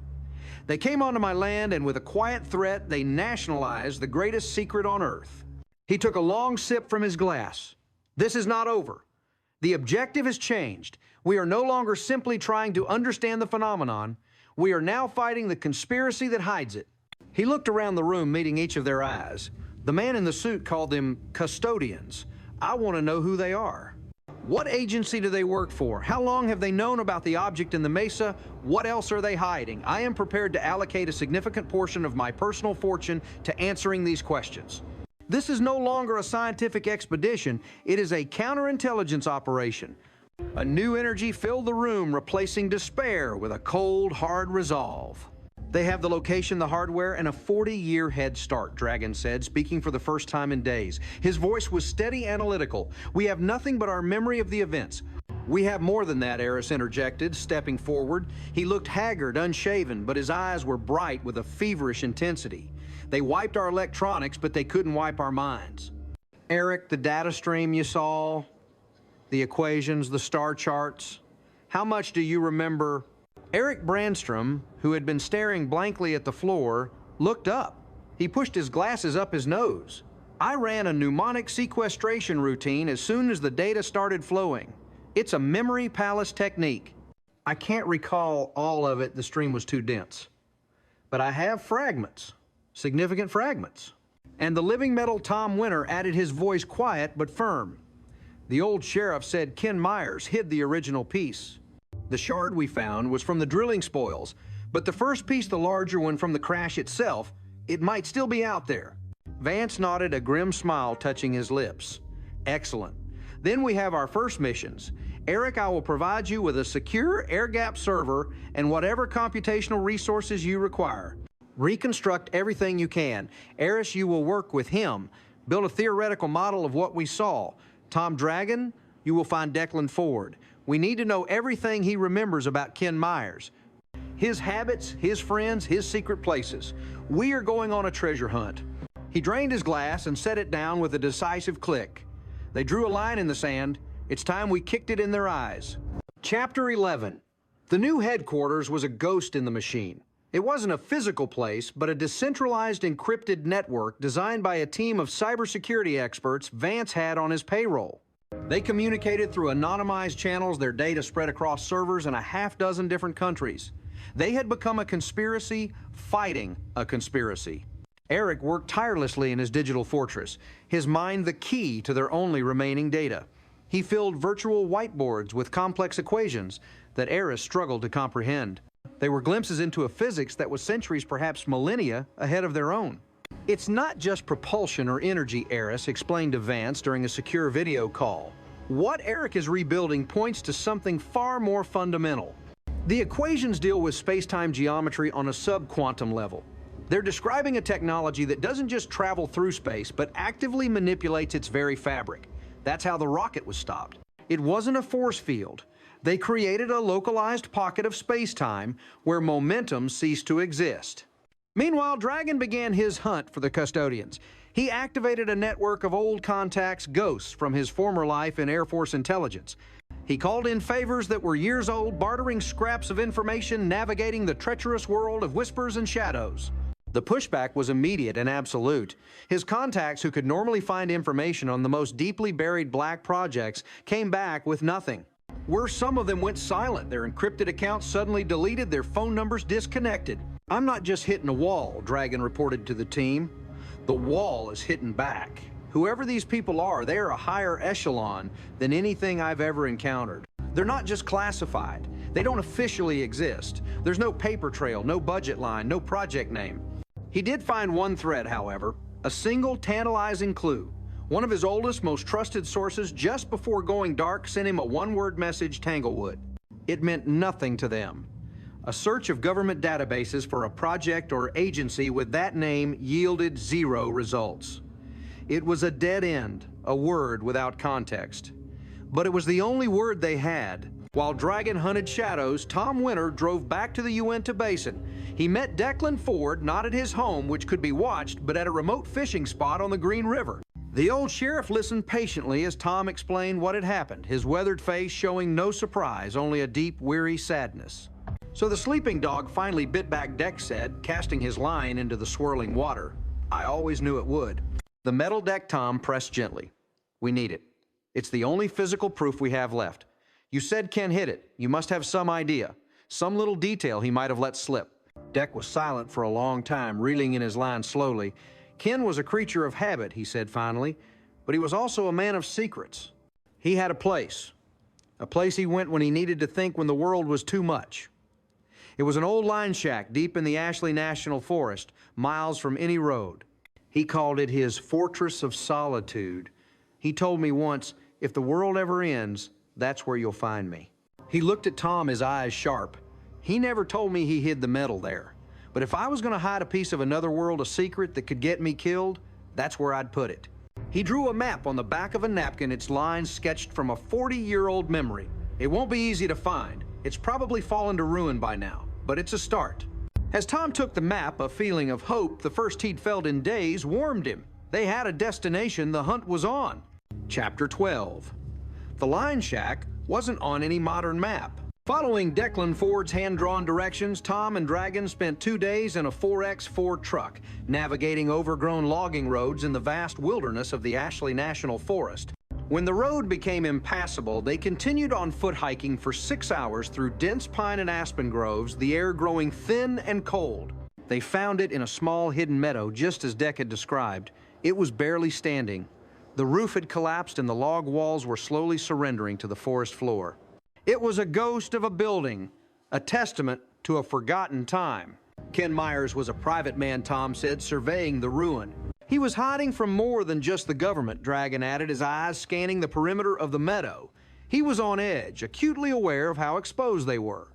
They came onto my land, and with a quiet threat, they nationalized the greatest secret on earth. He took a long sip from his glass. This is not over. The objective has changed. We are no longer simply trying to understand the phenomenon. We are now fighting the conspiracy that hides it. He looked around the room, meeting each of their eyes. The man in the suit called them custodians. I want to know who they are. What agency do they work for? How long have they known about the object in the mesa? What else are they hiding? I am prepared to allocate a significant portion of my personal fortune to answering these questions. This is no longer a scientific expedition. It is a counterintelligence operation. A new energy filled the room, replacing despair with a cold, hard resolve. They have the location, the hardware, and a 40-year head start, Dragon said, speaking for the first time in days. His voice was steady, analytical. We have nothing but our memory of the events. We have more than that, Eris interjected, stepping forward. He looked haggard, unshaven, but his eyes were bright with a feverish intensity. They wiped our electronics, but they couldn't wipe our minds. Eric, the data stream you saw, the equations, the star charts, how much do you remember? Eric Brandstrom, who had been staring blankly at the floor, looked up. He pushed his glasses up his nose. I ran a mnemonic sequestration routine as soon as the data started flowing. It's a memory palace technique. I can't recall all of it, the stream was too dense. But I have fragments, significant fragments. And the living metal Tom Winter added his voice quiet but firm. The old sheriff said Ken Myers hid the original piece. The shard we found was from the drilling spoils, but the first piece, the larger one from the crash itself, it might still be out there. Vance nodded, a grim smile touching his lips. Excellent. Then we have our first missions. Eric, I will provide you with a secure air-gapped server and whatever computational resources you require. Reconstruct everything you can. Eris, you will work with him. Build a theoretical model of what we saw. Tom Dragon, you will find Declan Ford. We need to know everything he remembers about Ken Myers. His habits, his friends, his secret places. We are going on a treasure hunt. He drained his glass and set it down with a decisive click. They drew a line in the sand. It's time we kicked it in their eyes. Chapter 11. The new headquarters was a ghost in the machine. It wasn't a physical place, but a decentralized encrypted network designed by a team of cybersecurity experts Vance had on his payroll. They communicated through anonymized channels, their data spread across servers in a half-dozen different countries. They had become a conspiracy fighting a conspiracy. Eric worked tirelessly in his digital fortress, his mind the key to their only remaining data. He filled virtual whiteboards with complex equations that Eris struggled to comprehend. They were glimpses into a physics that was centuries, perhaps millennia, ahead of their own. It's not just propulsion or energy, Eris explained to Vance during a secure video call. What Eric is rebuilding points to something far more fundamental. The equations deal with space-time geometry on a sub-quantum level. They're describing a technology that doesn't just travel through space, but actively manipulates its very fabric. That's how the rocket was stopped. It wasn't a force field. They created a localized pocket of space-time where momentum ceased to exist. Meanwhile, Dragon began his hunt for the custodians. He activated a network of old contacts, ghosts from his former life in Air Force intelligence. He called in favors that were years old, bartering scraps of information, navigating the treacherous world of whispers and shadows. The pushback was immediate and absolute. His contacts, who could normally find information on the most deeply buried black projects, came back with nothing. Worse, some of them went silent. Their encrypted accounts suddenly deleted, their phone numbers disconnected. I'm not just hitting a wall, Dragon reported to the team. The wall is hitting back. Whoever these people are, they are a higher echelon than anything I've ever encountered. They're not just classified. They don't officially exist. There's no paper trail, no budget line, no project name. He did find one thread, however, a single tantalizing clue. One of his oldest, most trusted sources just before going dark sent him a one-word message, Tanglewood. It meant nothing to them. A search of government databases for a project or agency with that name yielded 0 results. It was a dead end, a word without context. But it was the only word they had. While Dragon hunted shadows, Tom Winter drove back to the Uinta Basin. He met Declan Ford, not at his home, which could be watched, but at a remote fishing spot on the Green River. The old sheriff listened patiently as Tom explained what had happened, his weathered face showing no surprise, only a deep, weary sadness. So the sleeping dog finally bit back, Deck said, casting his line into the swirling water. I always knew it would. The metal deck Tom pressed gently. We need it. It's the only physical proof we have left. You said Ken hit it. You must have some idea. Some little detail he might have let slip. Deck was silent for a long time, reeling in his line slowly. Ken was a creature of habit, he said finally, but he was also a man of secrets. He had a place he went when he needed to think when the world was too much. It was an old line shack deep in the Ashley National Forest, miles from any road. He called it his Fortress of Solitude. He told me once, if the world ever ends, that's where you'll find me. He looked at Tom, his eyes sharp. He never told me he hid the metal there. But if I was going to hide a piece of another world, a secret that could get me killed, that's where I'd put it. He drew a map on the back of a napkin, its lines sketched from a 40-year-old memory. It won't be easy to find. It's probably fallen to ruin by now, but it's a start. As Tom took the map, a feeling of hope, the first he'd felt in days, warmed him. They had a destination the hunt was on. Chapter 12. The line shack wasn't on any modern map. Following Declan Ford's hand-drawn directions, Tom and Dragon spent 2 days in a 4X Ford truck, navigating overgrown logging roads in the vast wilderness of the Ashley National Forest. When the road became impassable, they continued on foot hiking for 6 hours through dense pine and aspen groves, the air growing thin and cold. They found it in a small hidden meadow, just as Deck had described. It was barely standing. The roof had collapsed and the log walls were slowly surrendering to the forest floor. It was a ghost of a building, a testament to a forgotten time. Ken Myers was a private man, Tom said, surveying the ruin. He was hiding from more than just the government, Dragon added, his eyes scanning the perimeter of the meadow. He was on edge, acutely aware of how exposed they were.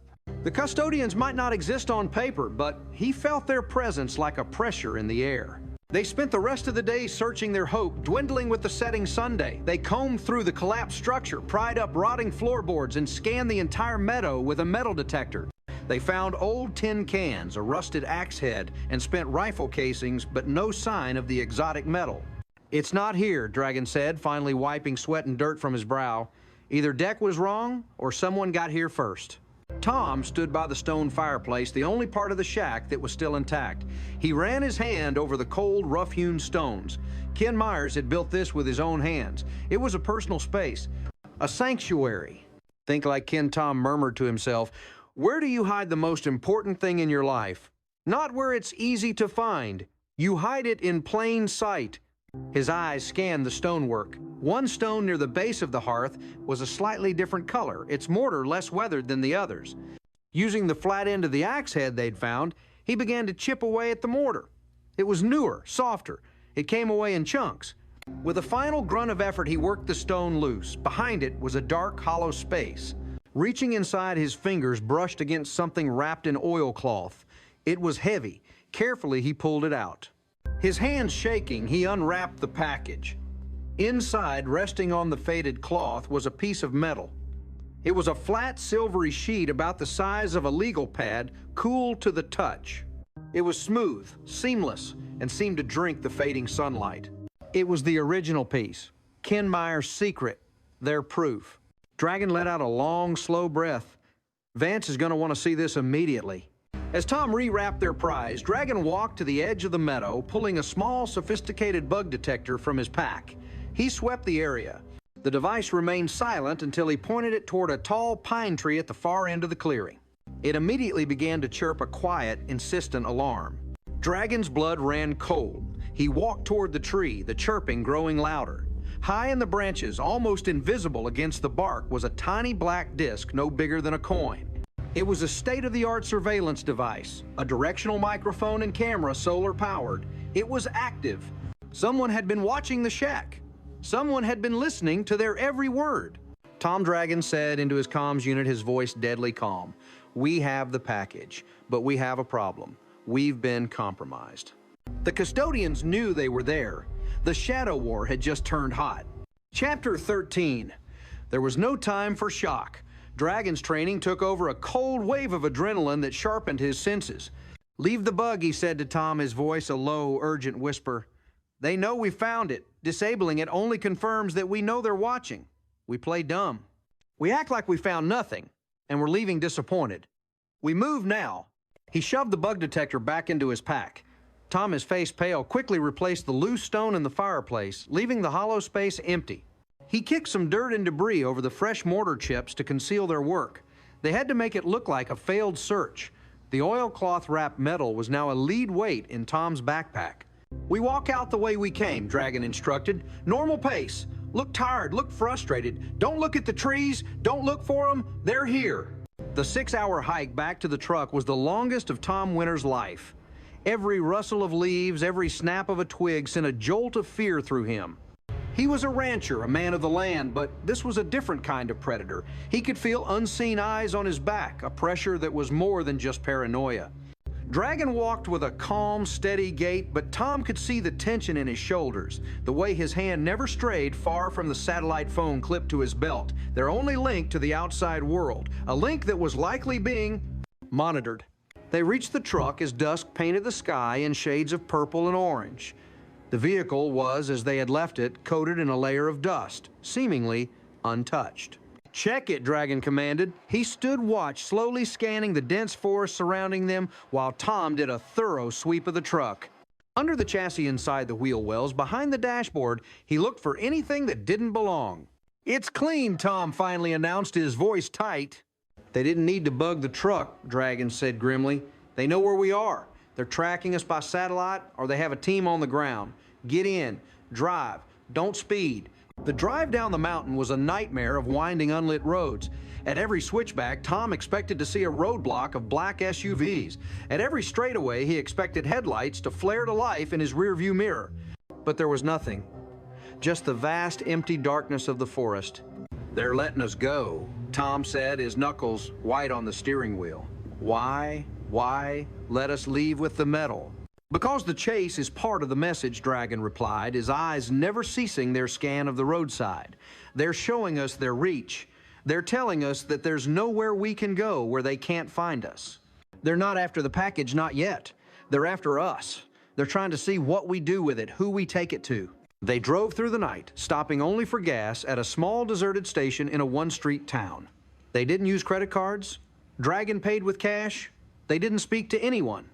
The custodians might not exist on paper, but he felt their presence like a pressure in the air. They spent the rest of the day searching their hope, dwindling with the setting Sunday. They combed through the collapsed structure, pried up rotting floorboards, and scanned the entire meadow with a metal detector. They found old tin cans, a rusted axe head, and spent rifle casings, but no sign of the exotic metal. "It's not here," Dragon said, finally wiping sweat and dirt from his brow. "Either Deck was wrong, or someone got here first." Tom stood by the stone fireplace, the only part of the shack that was still intact. He ran his hand over the cold, rough-hewn stones. Ken Myers had built this with his own hands. It was a personal space, a sanctuary. Think like Ken Tom murmured to himself, "Where do you hide the most important thing in your life? Not where it's easy to find. You hide it in plain sight." His eyes scanned the stonework. One stone near the base of the hearth was a slightly different color, its mortar less weathered than the others. Using the flat end of the axe head they'd found, he began to chip away at the mortar. It was newer, softer. It came away in chunks. With a final grunt of effort, he worked the stone loose. Behind it was a dark, hollow space. Reaching inside, his fingers brushed against something wrapped in oilcloth. It was heavy. Carefully, he pulled it out. His hands shaking, he unwrapped the package. Inside, resting on the faded cloth, was a piece of metal. It was a flat, silvery sheet about the size of a legal pad, cool to the touch. It was smooth, seamless, and seemed to drink the fading sunlight. It was the original piece, Ken Myers' secret, their proof. Dragon let out a long, slow breath. Vance is going to want to see this immediately. As Tom rewrapped their prize, Dragon walked to the edge of the meadow, pulling a small, sophisticated bug detector from his pack. He swept the area. The device remained silent until he pointed it toward a tall pine tree at the far end of the clearing. It immediately began to chirp a quiet, insistent alarm. Dragon's blood ran cold. He walked toward the tree, the chirping growing louder. High in the branches, almost invisible against the bark, was a tiny black disc no bigger than a coin. It was a state-of-the-art surveillance device, a directional microphone and camera solar-powered. It was active. Someone had been watching the shack. Someone had been listening to their every word. Tom Dragon said into his comms unit, his voice deadly calm, "We have the package, but we have a problem. We've been compromised." The custodians knew they were there. The Shadow War had just turned hot. Chapter 13. There was no time for shock. Dragon's training took over a cold wave of adrenaline that sharpened his senses. "Leave the bug," he said to Tom, his voice a low, urgent whisper. "They know we found it. Disabling it only confirms that we know they're watching. We play dumb. We act like we found nothing, and we're leaving disappointed. We move now." He shoved the bug detector back into his pack. Tom, his face pale, quickly replaced the loose stone in the fireplace, leaving the hollow space empty. He kicked some dirt and debris over the fresh mortar chips to conceal their work. They had to make it look like a failed search. The oilcloth-wrapped metal was now a lead weight in Tom's backpack. "We walk out the way we came," Dragon instructed. "Normal pace. Look tired, look frustrated. Don't look at the trees, don't look for them. They're here." The 6-hour hike back to the truck was the longest of Tom Winter's life. Every rustle of leaves, every snap of a twig sent a jolt of fear through him. He was a rancher, a man of the land, but this was a different kind of predator. He could feel unseen eyes on his back, a pressure that was more than just paranoia. Dragon walked with a calm, steady gait, but Tom could see the tension in his shoulders, the way his hand never strayed far from the satellite phone clipped to his belt, their only link to the outside world, a link that was likely being monitored. They reached the truck as dusk painted the sky in shades of purple and orange. The vehicle was, as they had left it, coated in a layer of dust, seemingly untouched. "Check it," Dragon commanded. He stood watch, slowly scanning the dense forest surrounding them, while Tom did a thorough sweep of the truck. Under the chassis inside the wheel wells, behind the dashboard, he looked for anything that didn't belong. "It's clean," Tom finally announced, his voice tight. "They didn't need to bug the truck," Dragon said grimly. "They know where we are. They're tracking us by satellite, or they have a team on the ground. Get in, drive, don't speed." The drive down the mountain was a nightmare of winding unlit roads. At every switchback, Tom expected to see a roadblock of black SUVs. At every straightaway, he expected headlights to flare to life in his rearview mirror. But there was nothing. Just the vast, empty darkness of the forest. "They're letting us go," Tom said, his knuckles white on the steering wheel. "Why? Why let us leave with the metal?" "Because the chase is part of the message," Dragon replied, his eyes never ceasing their scan of the roadside. "They're showing us their reach. They're telling us that there's nowhere we can go where they can't find us. They're not after the package, not yet. They're after us. They're trying to see what we do with it, who we take it to." They drove through the night, stopping only for gas at a small deserted station in a one-street town. They didn't use credit cards. Dragon paid with cash. They didn't speak to anyone.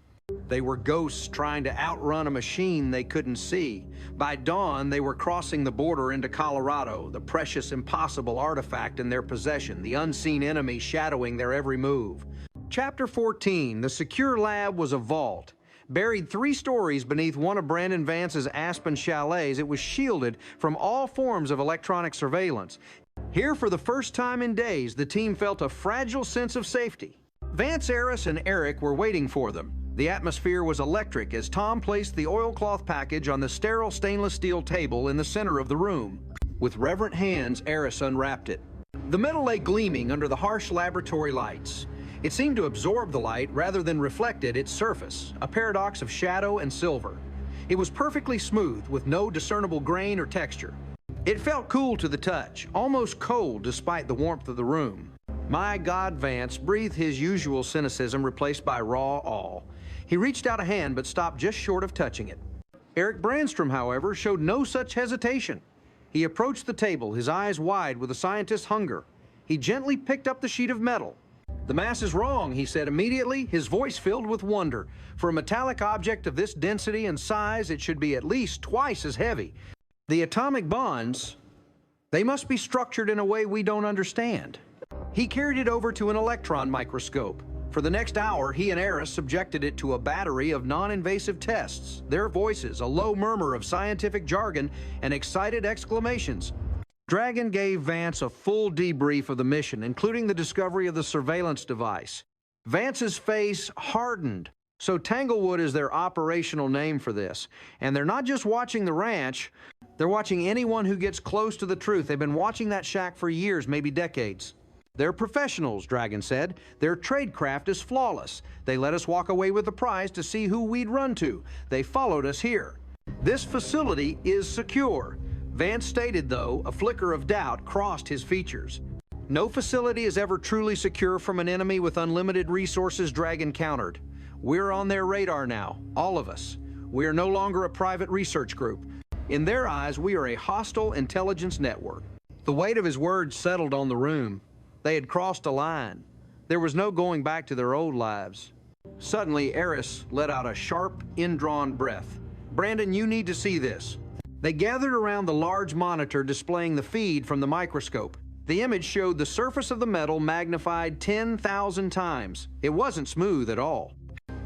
They were ghosts trying to outrun a machine they couldn't see. By dawn, they were crossing the border into Colorado, the precious, impossible artifact in their possession, the unseen enemy shadowing their every move. Chapter 14, the secure lab was a vault. Buried 3 stories beneath one of Brandon Vance's Aspen chalets, it was shielded from all forms of electronic surveillance. Here, for the first time in days, the team felt a fragile sense of safety. Vance, Eris, and Eric were waiting for them. The atmosphere was electric as Tom placed the oilcloth package on the sterile stainless steel table in the center of the room. With reverent hands, Eris unwrapped it. The metal lay gleaming under the harsh laboratory lights. It seemed to absorb the light rather than reflect it its surface, a paradox of shadow and silver. It was perfectly smooth, with no discernible grain or texture. It felt cool to the touch, almost cold despite the warmth of the room. "My God," Vance breathed his usual cynicism replaced by raw awe. He reached out a hand but stopped just short of touching it. Eric Brandstrom, however, showed no such hesitation. He approached the table, his eyes wide with a scientist's hunger. He gently picked up the sheet of metal. "The mass is wrong," he said immediately, his voice filled with wonder. "For a metallic object of this density and size, it should be at least twice as heavy. The atomic bonds, they must be structured in a way we don't understand." He carried it over to an electron microscope. For the next hour, he and Eris subjected it to a battery of non-invasive tests, their voices, a low murmur of scientific jargon, and excited exclamations. Dragon gave Vance a full debrief of the mission, including the discovery of the surveillance device. Vance's face hardened. So Tanglewood is their operational name for this. And they're not just watching the ranch, they're watching anyone who gets close to the truth. They've been watching that shack for years, maybe decades. "They're professionals," Dragon said. "Their tradecraft is flawless. They let us walk away with the prize to see who we'd run to. They followed us here. This facility is secure." Vance stated, though, a flicker of doubt crossed his features. "No facility is ever truly secure from an enemy with unlimited resources," Dragon countered. "We're on their radar now, all of us. We are no longer a private research group. In their eyes, we are a hostile intelligence network." The weight of his words settled on the room. They had crossed a line. There was no going back to their old lives. Suddenly, Eris let out a sharp, indrawn breath. "Brandon, you need to see this." They gathered around the large monitor displaying the feed from the microscope. The image showed the surface of the metal magnified 10,000 times. It wasn't smooth at all.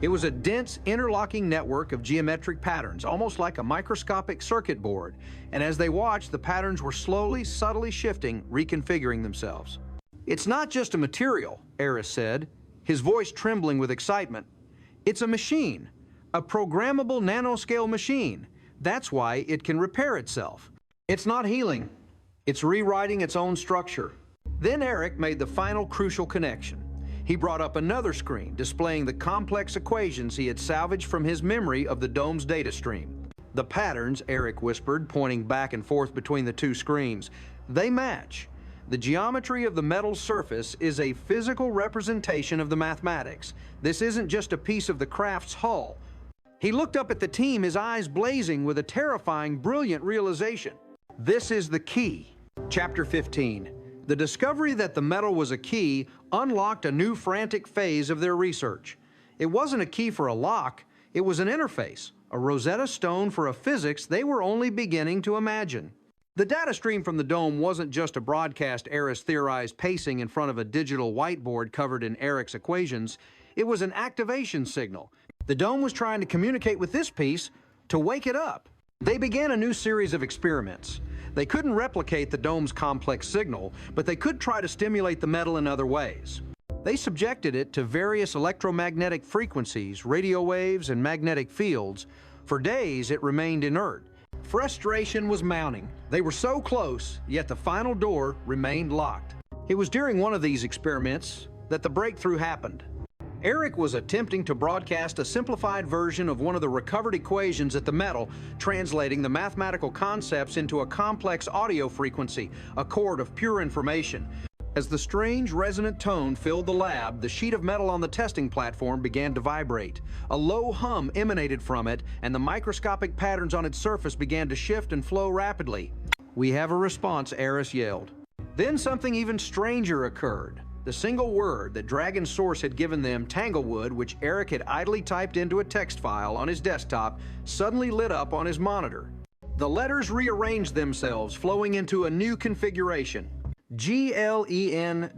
It was a dense, interlocking network of geometric patterns, almost like a microscopic circuit board. And as they watched, the patterns were slowly, subtly shifting, reconfiguring themselves. "It's not just a material," Eris said, his voice trembling with excitement. "It's a machine, a programmable nanoscale machine. That's why it can repair itself. It's not healing. It's rewriting its own structure." Then Eric made the final crucial connection. He brought up another screen displaying the complex equations he had salvaged from his memory of the dome's data stream. "The patterns," Eric whispered, pointing back and forth between the 2 screens, "they match. The geometry of the metal surface is a physical representation of the mathematics. This isn't just a piece of the craft's hull." He looked up at the team, his eyes blazing with a terrifying, brilliant realization. This is the key. Chapter 15. The discovery that the metal was a key unlocked a new frantic phase of their research. It wasn't a key for a lock, it was an interface, a Rosetta Stone for a physics they were only beginning to imagine. The data stream from the dome wasn't just a broadcast Eris theorized pacing in front of a digital whiteboard covered in Eric's equations. It was an activation signal. The dome was trying to communicate with this piece to wake it up. They began a new series of experiments. They couldn't replicate the dome's complex signal, but they could try to stimulate the metal in other ways. They subjected it to various electromagnetic frequencies, radio waves, and magnetic fields. For days, it remained inert. Frustration was mounting. They were so close, yet the final door remained locked. It was during one of these experiments that the breakthrough happened. Eric was attempting to broadcast a simplified version of one of the recovered equations at the metal, translating the mathematical concepts into a complex audio frequency, a chord of pure information. As the strange resonant tone filled the lab, the sheet of metal on the testing platform began to vibrate. A low hum emanated from it, and the microscopic patterns on its surface began to shift and flow rapidly. "We have a response," Eris yelled. Then something even stranger occurred. The single word that Dragon's source had given them, Tanglewood, which Eric had idly typed into a text file on his desktop, suddenly lit up on his monitor. The letters rearranged themselves, flowing into a new configuration. GLENWOO,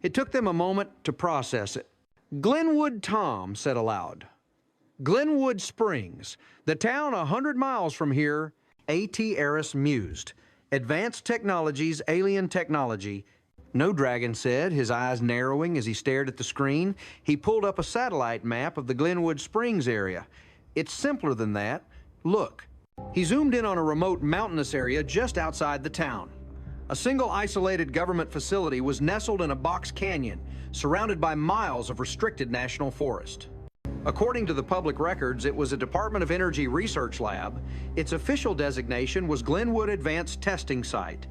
It took them a moment to process it. "Glenwood Tom," said aloud. "Glenwood Springs, the town 100 miles from here," A.T. Eris mused. "Advanced technologies, alien technology." "No," Dragon said, his eyes narrowing as he stared at the screen. He pulled up a satellite map of the Glenwood Springs area. "It's simpler than that. Look." He zoomed in on a remote mountainous area just outside the town. A single isolated government facility was nestled in a box canyon, surrounded by miles of restricted national forest. According to the public records, it was a Department of Energy research lab. Its official designation was Glenwood Advanced Testing Site,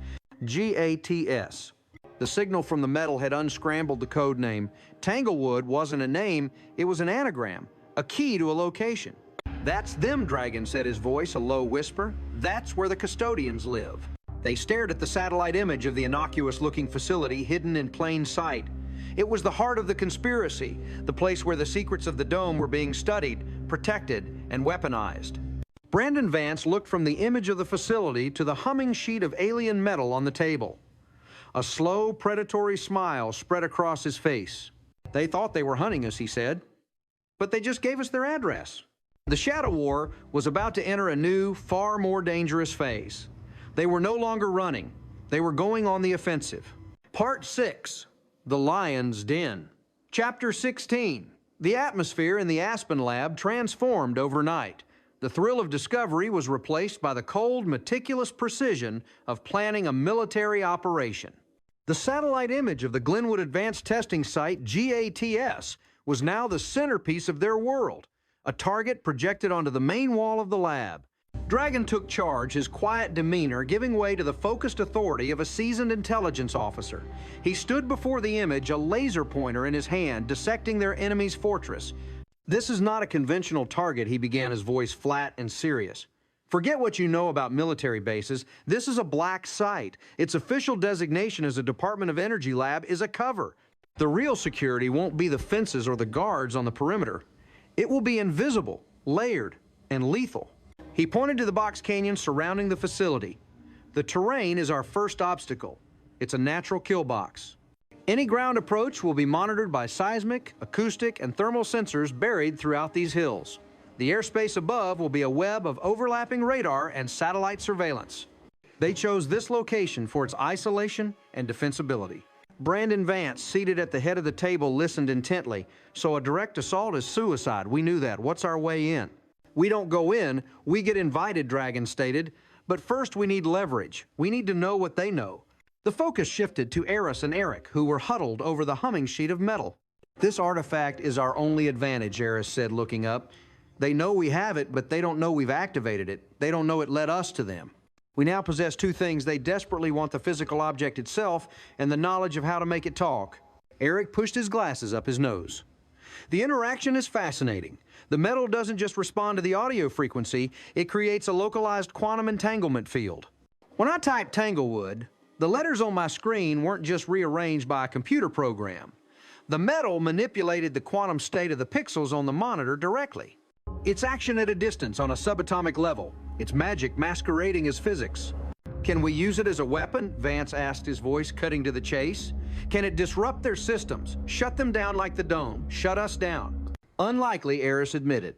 GATS. The signal from the metal had unscrambled the code name. Tanglewood wasn't a name, it was an anagram, a key to a location. "That's them," Dragon said, his voice a low whisper. "That's where the custodians live." They stared at the satellite image of the innocuous-looking facility hidden in plain sight. It was the heart of the conspiracy, the place where the secrets of the dome were being studied, protected, and weaponized. Brandon Vance looked from the image of the facility to the humming sheet of alien metal on the table. A slow, predatory smile spread across his face. "They thought they were hunting us," he said, "but they just gave us their address." The Shadow War was about to enter a new, far more dangerous phase. They were no longer running. They were going on the offensive. Part 6. The Lion's Den. Chapter 16. The atmosphere in the Aspen lab transformed overnight. The thrill of discovery was replaced by the cold, meticulous precision of planning a military operation. The satellite image of the Glenwood Advanced Testing Site, GATS, was now the centerpiece of their world, a target projected onto the main wall of the lab. Dragon took charge, his quiet demeanor giving way to the focused authority of a seasoned intelligence officer. He stood before the image, a laser pointer in his hand, dissecting their enemy's fortress. "This is not a conventional target," he began, his voice flat and serious. "Forget what you know about military bases. This is a black site. Its official designation as a Department of Energy lab is a cover. The real security won't be the fences or the guards on the perimeter. It will be invisible, layered, and lethal." He pointed to the box canyon surrounding the facility. "The terrain is our first obstacle. It's a natural kill box. Any ground approach will be monitored by seismic, acoustic, and thermal sensors buried throughout these hills. The airspace above will be a web of overlapping radar and satellite surveillance." They chose this location for its isolation and defensibility. Brandon Vance, seated at the head of the table, listened intently. "So a direct assault is suicide. We knew that. What's our way in?" "We don't go in, we get invited," Dragon stated. "But first we need leverage. We need to know what they know." The focus shifted to Eris and Eric, who were huddled over the humming sheet of metal. "This artifact is our only advantage," Eris said, looking up. "They know we have it, but they don't know we've activated it. They don't know it led us to them. We now possess two things. They desperately want the physical object itself and the knowledge of how to make it talk." Eric pushed his glasses up his nose. "The interaction is fascinating. The metal doesn't just respond to the audio frequency, it creates a localized quantum entanglement field. When I typed Tanglewood, the letters on my screen weren't just rearranged by a computer program. The metal manipulated the quantum state of the pixels on the monitor directly. It's action at a distance on a subatomic level. It's magic masquerading as physics." "Can we use it as a weapon?" Vance asked, his voice cutting to the chase. "Can it disrupt their systems, shut them down like the dome, shut us down?" "Unlikely," Eris admitted.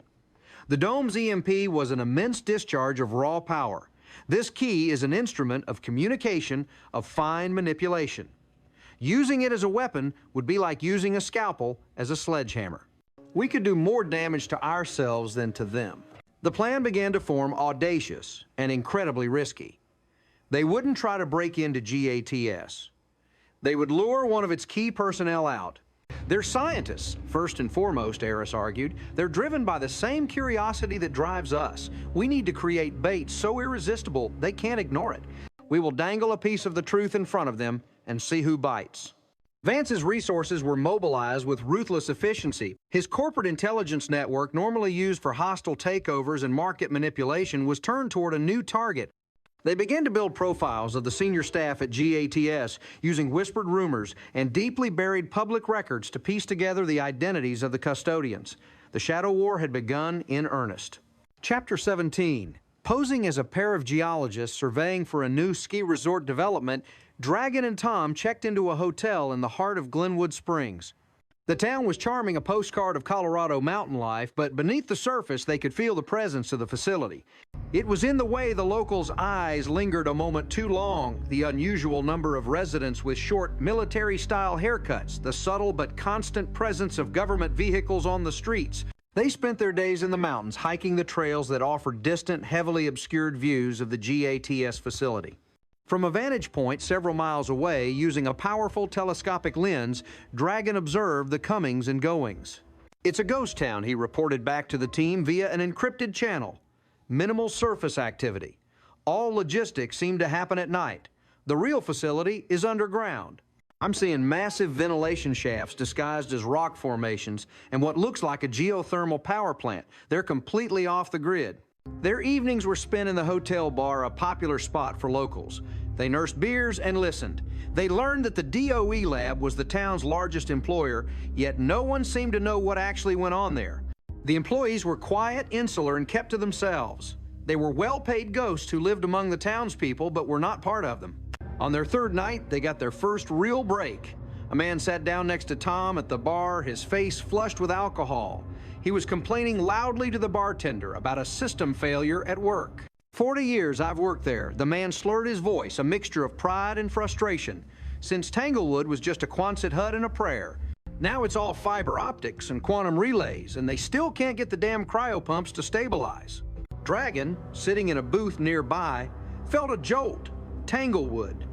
"The dome's EMP was an immense discharge of raw power. This key is an instrument of communication, of fine manipulation. Using it as a weapon would be like using a scalpel as a sledgehammer. We could do more damage to ourselves than to them." The plan began to form audacious and incredibly risky. They wouldn't try to break into GATS. They would lure one of its key personnel out. They're scientists, first and foremost, Eris argued. They're driven by the same curiosity that drives us. We need to create bait so irresistible they can't ignore it. We will dangle a piece of the truth in front of them and see who bites. Vance's resources were mobilized with ruthless efficiency. His corporate intelligence network, normally used for hostile takeovers and market manipulation, was turned toward a new target. They began to build profiles of the senior staff at GATS using whispered rumors and deeply buried public records to piece together the identities of the custodians. The shadow war had begun in earnest. Chapter 17. Posing as a pair of geologists surveying for a new ski resort development, Dragon and Tom checked into a hotel in the heart of Glenwood Springs. The town was charming, a postcard of Colorado mountain life, but beneath the surface they could feel the presence of the facility. It was in the way the locals' eyes lingered a moment too long, the unusual number of residents with short military-style haircuts, the subtle but constant presence of government vehicles on the streets. They spent their days in the mountains hiking the trails that offered distant, heavily obscured views of the GATS facility. From a vantage point several miles away, using a powerful telescopic lens, Dragon observed the comings and goings. "It's a ghost town," he reported back to the team via an encrypted channel. "Minimal surface activity. All logistics seem to happen at night. The real facility is underground. I'm seeing massive ventilation shafts disguised as rock formations and what looks like a geothermal power plant. They're completely off the grid." Their evenings were spent in the hotel bar, a popular spot for locals. They nursed beers and listened. They learned that the DOE lab was the town's largest employer, yet no one seemed to know what actually went on there. The employees were quiet, insular, and kept to themselves. They were well-paid ghosts who lived among the townspeople but were not part of them. On their third night, they got their first real break. A man sat down next to Tom at the bar, his face flushed with alcohol. He was complaining loudly to the bartender about a system failure at work. 40 years I've worked there. The man slurred his voice, a mixture of pride and frustration. Since Tanglewood was just a Quonset hut and a prayer. Now it's all fiber optics and quantum relays, and they still can't get the damn cryopumps to stabilize. Dragon, sitting in a booth nearby, felt a jolt. Tanglewood.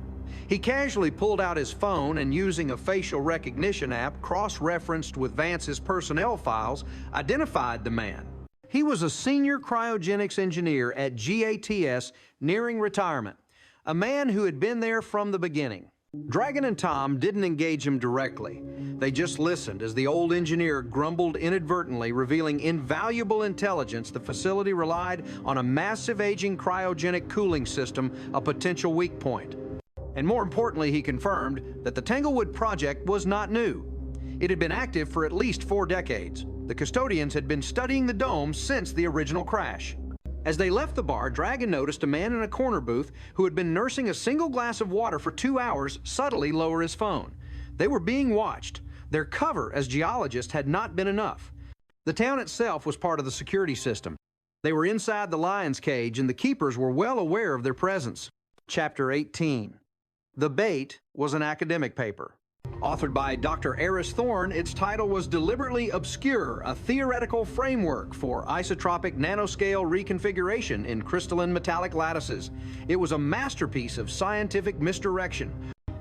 He casually pulled out his phone and, using a facial recognition app cross-referenced with Vance's personnel files, identified the man. He was a senior cryogenics engineer at GATS nearing retirement, a man who had been there from the beginning. Dragon and Tom didn't engage him directly. They just listened as the old engineer grumbled inadvertently, revealing invaluable intelligence. The facility relied on a massive aging cryogenic cooling system, a potential weak point. And more importantly, he confirmed that the Tanglewood project was not new. It had been active for at least 4 decades. The custodians had been studying the dome since the original crash. As they left the bar, Dragon noticed a man in a corner booth who had been nursing a single glass of water for 2 hours subtly lower his phone. They were being watched. Their cover as geologists had not been enough. The town itself was part of the security system. They were inside the lion's cage, and the keepers were well aware of their presence. Chapter 18. The Bait was an academic paper. Authored by Dr. Eris Thorne, its title was Deliberately Obscure, a Theoretical Framework for Isotropic Nanoscale Reconfiguration in Crystalline Metallic Lattices. It was a masterpiece of scientific misdirection.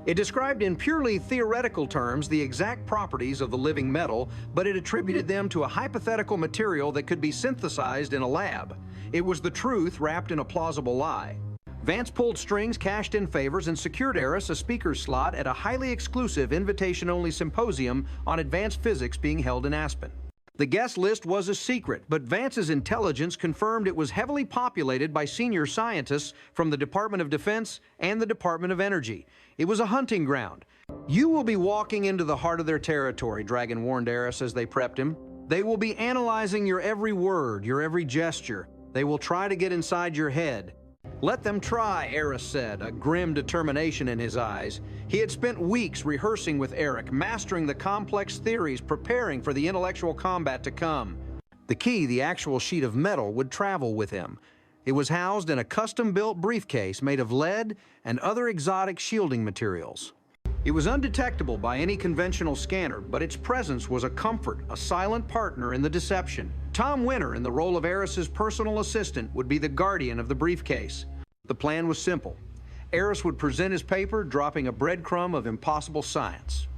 It described in purely theoretical terms the exact properties of the living metal, but it attributed them to a hypothetical material that could be synthesized in a lab. It was the truth wrapped in a plausible lie. Vance pulled strings, cashed in favors, and secured Eris a speaker's slot at a highly exclusive invitation-only symposium on advanced physics being held in Aspen. The guest list was a secret, but Vance's intelligence confirmed it was heavily populated by senior scientists from the Department of Defense and the Department of Energy. It was a hunting ground. "You will be walking into the heart of their territory," Dragon warned Eris as they prepped him. "They will be analyzing your every word, your every gesture. They will try to get inside your head." "Let them try," Eris said, a grim determination in his eyes. He had spent weeks rehearsing with Eric, mastering the complex theories, preparing for the intellectual combat to come. The key, the actual sheet of metal, would travel with him. It was housed in a custom-built briefcase made of lead and other exotic shielding materials. It was undetectable by any conventional scanner, but its presence was a comfort, a silent partner in the deception. Tom Winter, in the role of Eris's personal assistant, would be the guardian of the briefcase. The plan was simple. Eris would present his paper, dropping a breadcrumb of impossible science.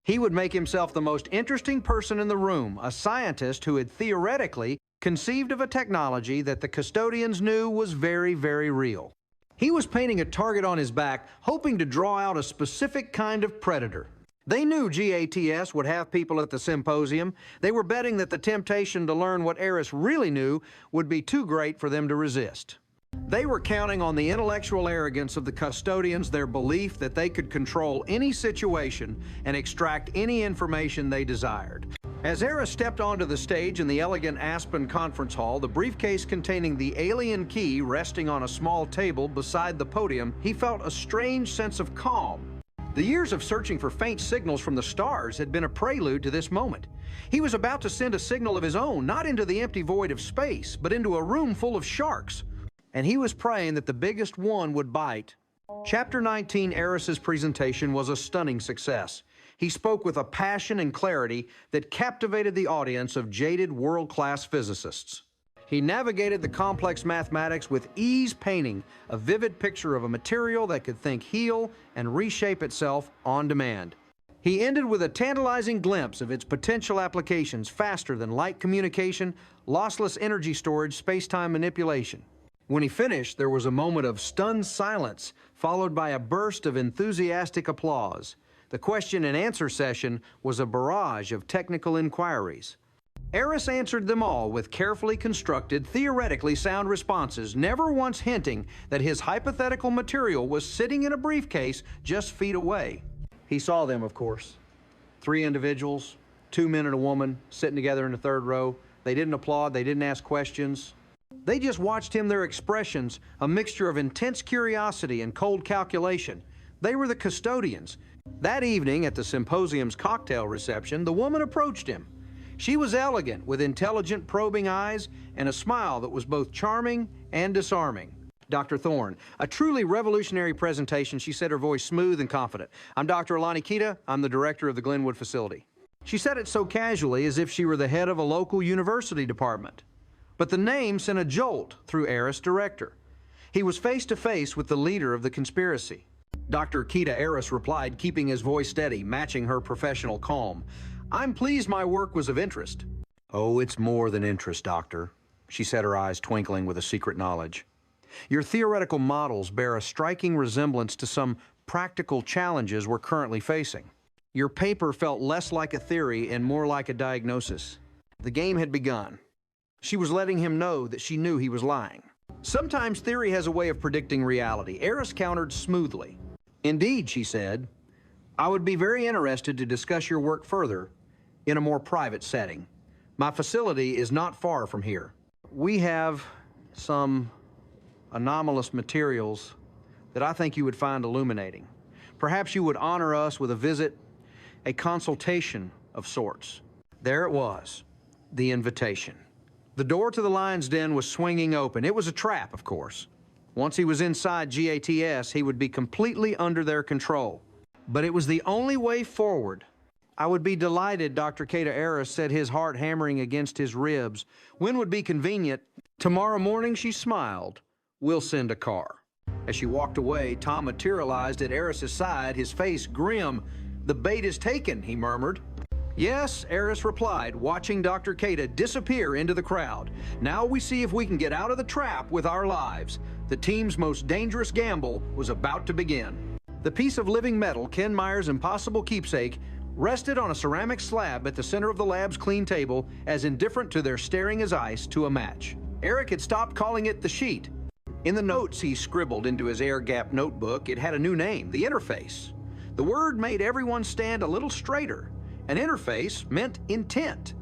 He would make himself the most interesting person in the room, a scientist who had theoretically conceived of a technology that the custodians knew was very, very real. He was painting a target on his back, hoping to draw out a specific kind of predator. They knew GATS would have people at the symposium. They were betting that the temptation to learn what Eris really knew would be too great for them to resist. They were counting on the intellectual arrogance of the custodians, their belief that they could control any situation and extract any information they desired. As Eris stepped onto the stage in the elegant Aspen conference hall, the briefcase containing the alien key resting on a small table beside the podium, he felt a strange sense of calm. The years of searching for faint signals from the stars had been a prelude to this moment. He was about to send a signal of his own, not into the empty void of space, but into a room full of sharks. And he was praying that the biggest one would bite. Chapter 19, Eris's presentation, was a stunning success. He spoke with a passion and clarity that captivated the audience of jaded world-class physicists. He navigated the complex mathematics with ease, painting a vivid picture of a material that could think, heal, and reshape itself on demand. He ended with a tantalizing glimpse of its potential applications faster than light communication, lossless energy storage, space-time manipulation. When he finished, there was a moment of stunned silence, followed by a burst of enthusiastic applause. The question and answer session was a barrage of technical inquiries. Eris answered them all with carefully constructed, theoretically sound responses, never once hinting that his hypothetical material was sitting in a briefcase just feet away. He saw them, of course. 3 individuals, 2 men and a woman, sitting together in the third row. They didn't applaud, they didn't ask questions. They just watched him, their expressions, a mixture of intense curiosity and cold calculation. They were the custodians. That evening at the symposium's cocktail reception, the woman approached him. She was elegant, with intelligent, probing eyes and a smile that was both charming and disarming. Dr. Thorne, a truly revolutionary presentation, she said, her voice smooth and confident. I'm Dr. Alani Kita. I'm the director of the Glenwood facility. She said it so casually as if she were the head of a local university department. But the name sent a jolt through Eris' director. He was face to face with the leader of the conspiracy. Dr. Kita Eris replied, keeping his voice steady, matching her professional calm. I'm pleased my work was of interest. Oh, it's more than interest, Doctor, she said, her eyes twinkling with a secret knowledge. Your theoretical models bear a striking resemblance to some practical challenges we're currently facing. Your paper felt less like a theory and more like a diagnosis. The game had begun. She was letting him know that she knew he was lying. Sometimes theory has a way of predicting reality. Eris countered smoothly. Indeed, she said, I would be very interested to discuss your work further in a more private setting. My facility is not far from here. We have some anomalous materials that I think you would find illuminating. Perhaps you would honor us with a visit, a consultation of sorts. There it was, the invitation. The door to the lion's den was swinging open. It was a trap, of course. Once he was inside GATS, he would be completely under their control. But it was the only way forward. I would be delighted, Dr. Kita Eris said, his heart hammering against his ribs. When would be convenient? Tomorrow morning, she smiled. We'll send a car. As she walked away, Tom materialized at Eris's side, his face grim. The bait is taken, he murmured. Yes, Eris replied, watching Dr. Kita disappear into the crowd. Now we see if we can get out of the trap with our lives. The team's most dangerous gamble was about to begin. The piece of living metal, Ken Meyer's impossible keepsake, rested on a ceramic slab at the center of the lab's clean table, as indifferent to their staring as ice to a match. Eric had stopped calling it the sheet. In the notes he scribbled into his air-gapped notebook, it had a new name, the interface. The word made everyone stand a little straighter. An interface meant intent.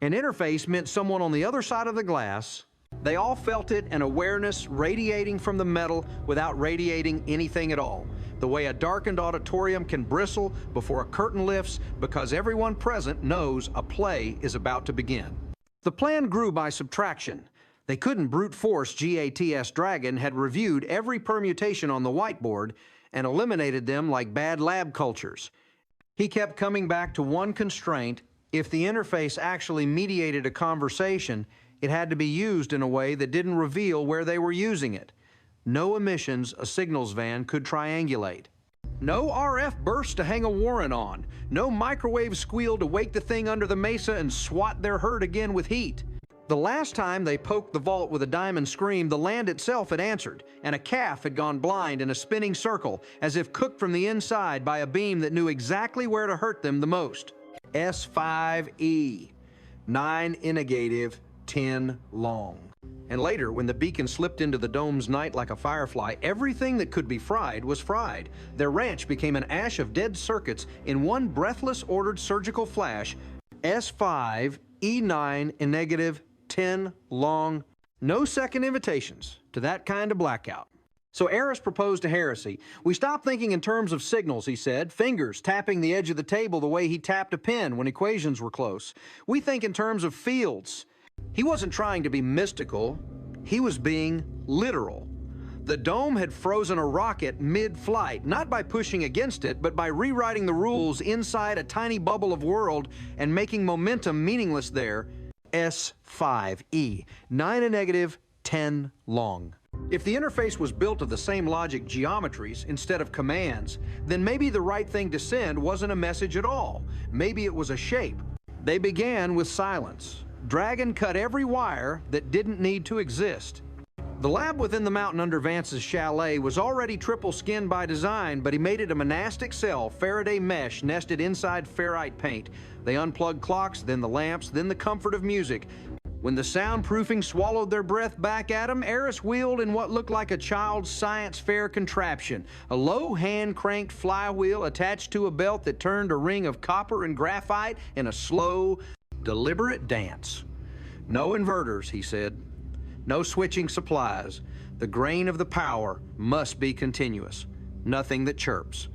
An interface meant someone on the other side of the glass. They all felt it, an awareness radiating from the metal without radiating anything at all. The way a darkened auditorium can bristle before a curtain lifts because everyone present knows a play is about to begin. The plan grew by subtraction. They couldn't brute force GATS Dragon had reviewed every permutation on the whiteboard and eliminated them like bad lab cultures. He kept coming back to one constraint: if the interface actually mediated a conversation, it had to be used in a way that didn't reveal where they were using it. No emissions a signals van could triangulate. No RF burst to hang a warrant on. No microwave squeal to wake the thing under the mesa and swat their herd again with heat. The last time they poked the vault with a diamond scream, the land itself had answered, and a calf had gone blind in a spinning circle, as if cooked from the inside by a beam that knew exactly where to hurt them the most. S5E, 9 in negative, 10 long. And later, when the beacon slipped into the dome's night like a firefly, everything that could be fried was fried. Their ranch became an ash of dead circuits in one breathless ordered surgical flash. S5, E9 in negative, 10 long. No second invitations to that kind of blackout. So Eris proposed to Heresy. "We stopped thinking in terms of signals," he said, fingers tapping the edge of the table the way he tapped a pen when equations were close. "We think in terms of fields." He wasn't trying to be mystical. He was being literal. The dome had frozen a rocket mid-flight, not by pushing against it, but by rewriting the rules inside a tiny bubble of world and making momentum meaningless there. S5E, 9 in negative, 10 long. If the interface was built of the same logic geometries instead of commands, then maybe the right thing to send wasn't a message at all. Maybe it was a shape. They began with silence. Dragon cut every wire that didn't need to exist. The lab within the mountain under Vance's chalet was already triple-skinned by design, but he made it a monastic cell, Faraday mesh nested inside ferrite paint. They unplugged clocks, then the lamps, then the comfort of music. When the soundproofing swallowed their breath back at him, Eris wheeled in what looked like a child's science fair contraption, a low hand-cranked flywheel attached to a belt that turned a ring of copper and graphite in a slow, deliberate dance. "No inverters," he said. "No switching supplies. The grain of the power must be continuous. Nothing that chirps."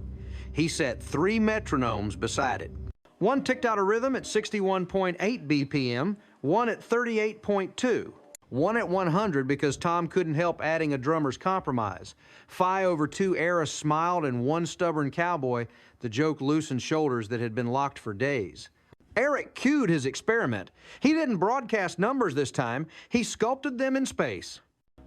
He set 3 metronomes beside it. One ticked out a rhythm at 61.8 BPM, one at 38.2, one at 100 because Tom couldn't help adding a drummer's compromise. Phi over 2 Eris smiled, and one stubborn cowboy, the joke loosened shoulders that had been locked for days. Eric cued his experiment. He didn't broadcast numbers this time. He sculpted them in space.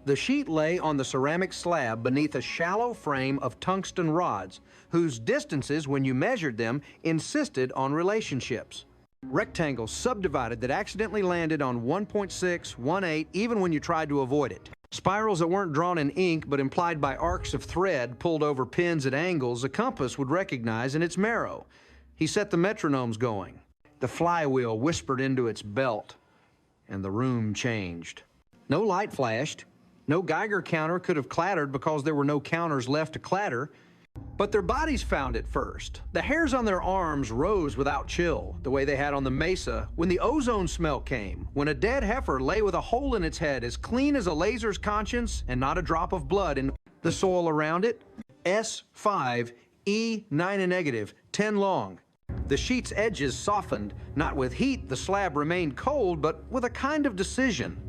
The sheet lay on the ceramic slab beneath a shallow frame of tungsten rods, whose distances, when you measured them, insisted on relationships. Rectangles subdivided that accidentally landed on 1.6, 1.8, even when you tried to avoid it. Spirals that weren't drawn in ink but implied by arcs of thread pulled over pins at angles a compass would recognize in its marrow. He set the metronomes going. The flywheel whispered into its belt, and the room changed. No light flashed. No Geiger counter could have clattered because there were no counters left to clatter. But their bodies found it first. The hairs on their arms rose without chill, the way they had on the mesa when the ozone smell came, when a dead heifer lay with a hole in its head as clean as a laser's conscience and not a drop of blood in the soil around it. S5, E9 in negative, 10 long. The sheet's edges softened. Not with heat, the slab remained cold, but with a kind of decision.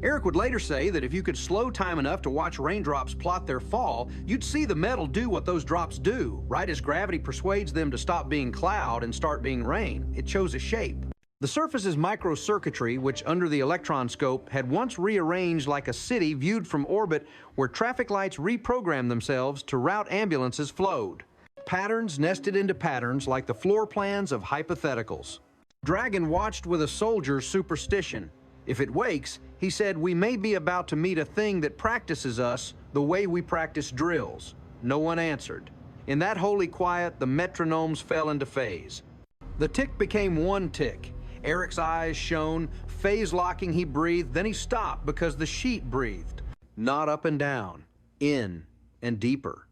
Eric would later say that if you could slow time enough to watch raindrops plot their fall, you'd see the metal do what those drops do. Right as gravity persuades them to stop being cloud and start being rain, it chose a shape. The surface's microcircuitry, which under the electron scope had once rearranged like a city viewed from orbit where traffic lights reprogrammed themselves to route ambulances, flowed. Patterns nested into patterns like the floor plans of hypotheticals. Dragon watched with a soldier's superstition. If it wakes, he said, we may be about to meet a thing that practices us the way we practice drills. No one answered. In that holy quiet, the metronomes fell into phase. The tick became one tick. Eric's eyes shone. Phase locking, he breathed. Then he stopped because the sheet breathed. Not up and down, in and deeper.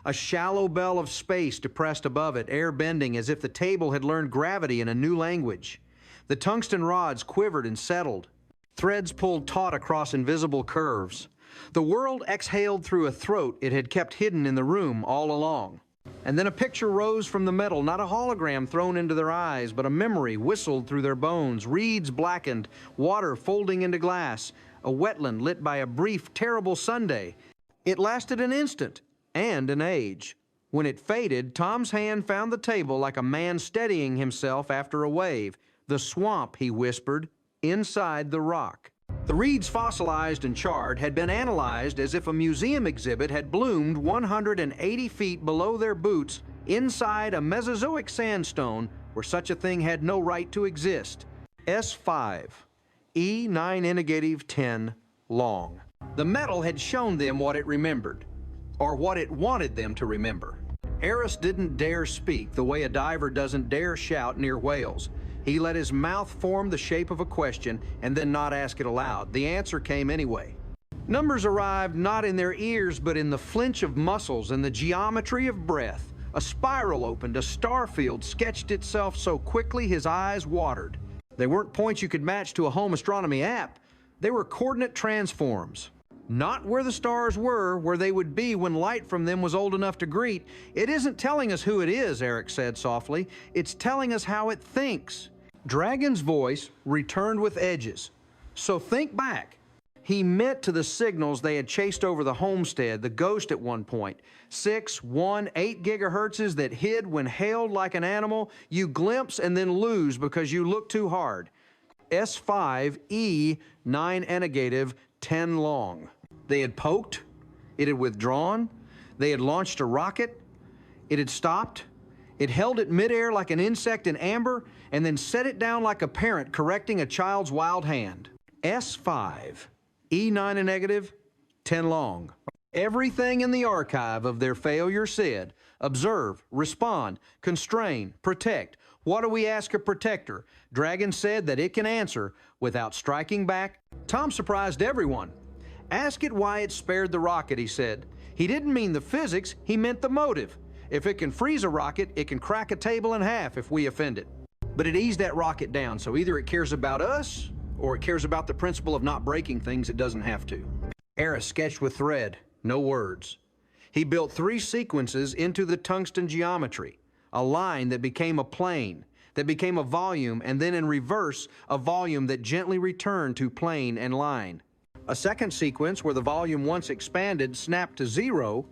A shallow bell of space depressed above it, air bending as if the table had learned gravity in a new language. The tungsten rods quivered and settled. Threads pulled taut across invisible curves. The world exhaled through a throat it had kept hidden in the room all along. And then a picture rose from the metal, not a hologram thrown into their eyes, but a memory whistled through their bones, reeds blackened, water folding into glass, a wetland lit by a brief, terrible Sunday. It lasted an instant, and an age. When it faded, Tom's hand found the table like a man steadying himself after a wave. The swamp, he whispered, inside the rock. The reeds, fossilized and charred, had been analyzed as if a museum exhibit had bloomed 180 feet below their boots inside a Mesozoic sandstone where such a thing had no right to exist. S5, E9-10 long. The metal had shown them what it remembered, or what it wanted them to remember. Eris didn't dare speak the way a diver doesn't dare shout near whales. He let his mouth form the shape of a question and then not ask it aloud. The answer came anyway. Numbers arrived not in their ears, but in the flinch of muscles and the geometry of breath. A spiral opened, a star field sketched itself so quickly his eyes watered. They weren't points you could match to a home astronomy app. They were coordinate transforms. Not where the stars were, where they would be when light from them was old enough to greet. It isn't telling us who it is, Eric said softly. It's telling us how it thinks. Dragon's voice returned with edges. So think back. He meant to the signals they had chased over the homestead, the ghost at one point. 6, 1, 8 gigahertzes that hid when hailed like an animal. You glimpse and then lose because you look too hard. S5, E, 9-10 long. They had poked. It had withdrawn. They had launched a rocket. It had stopped. It held it midair like an insect in amber and then set it down like a parent correcting a child's wild hand. S5, E9-10 long. Everything in the archive of their failure said, observe, respond, constrain, protect. What do we ask a protector? Dragon said that it can answer without striking back. Tom surprised everyone. Ask it why it spared the rocket, he said. He didn't mean the physics, he meant the motive. If it can freeze a rocket, it can crack a table in half if we offend it. But it eased that rocket down, so either it cares about us, or it cares about the principle of not breaking things it doesn't have to. Eris sketched with thread, no words. He built 3 sequences into the tungsten geometry, a line that became a plane, that became a volume, and then in reverse, a volume that gently returned to plane and line. A second sequence where the volume once expanded snapped to 0,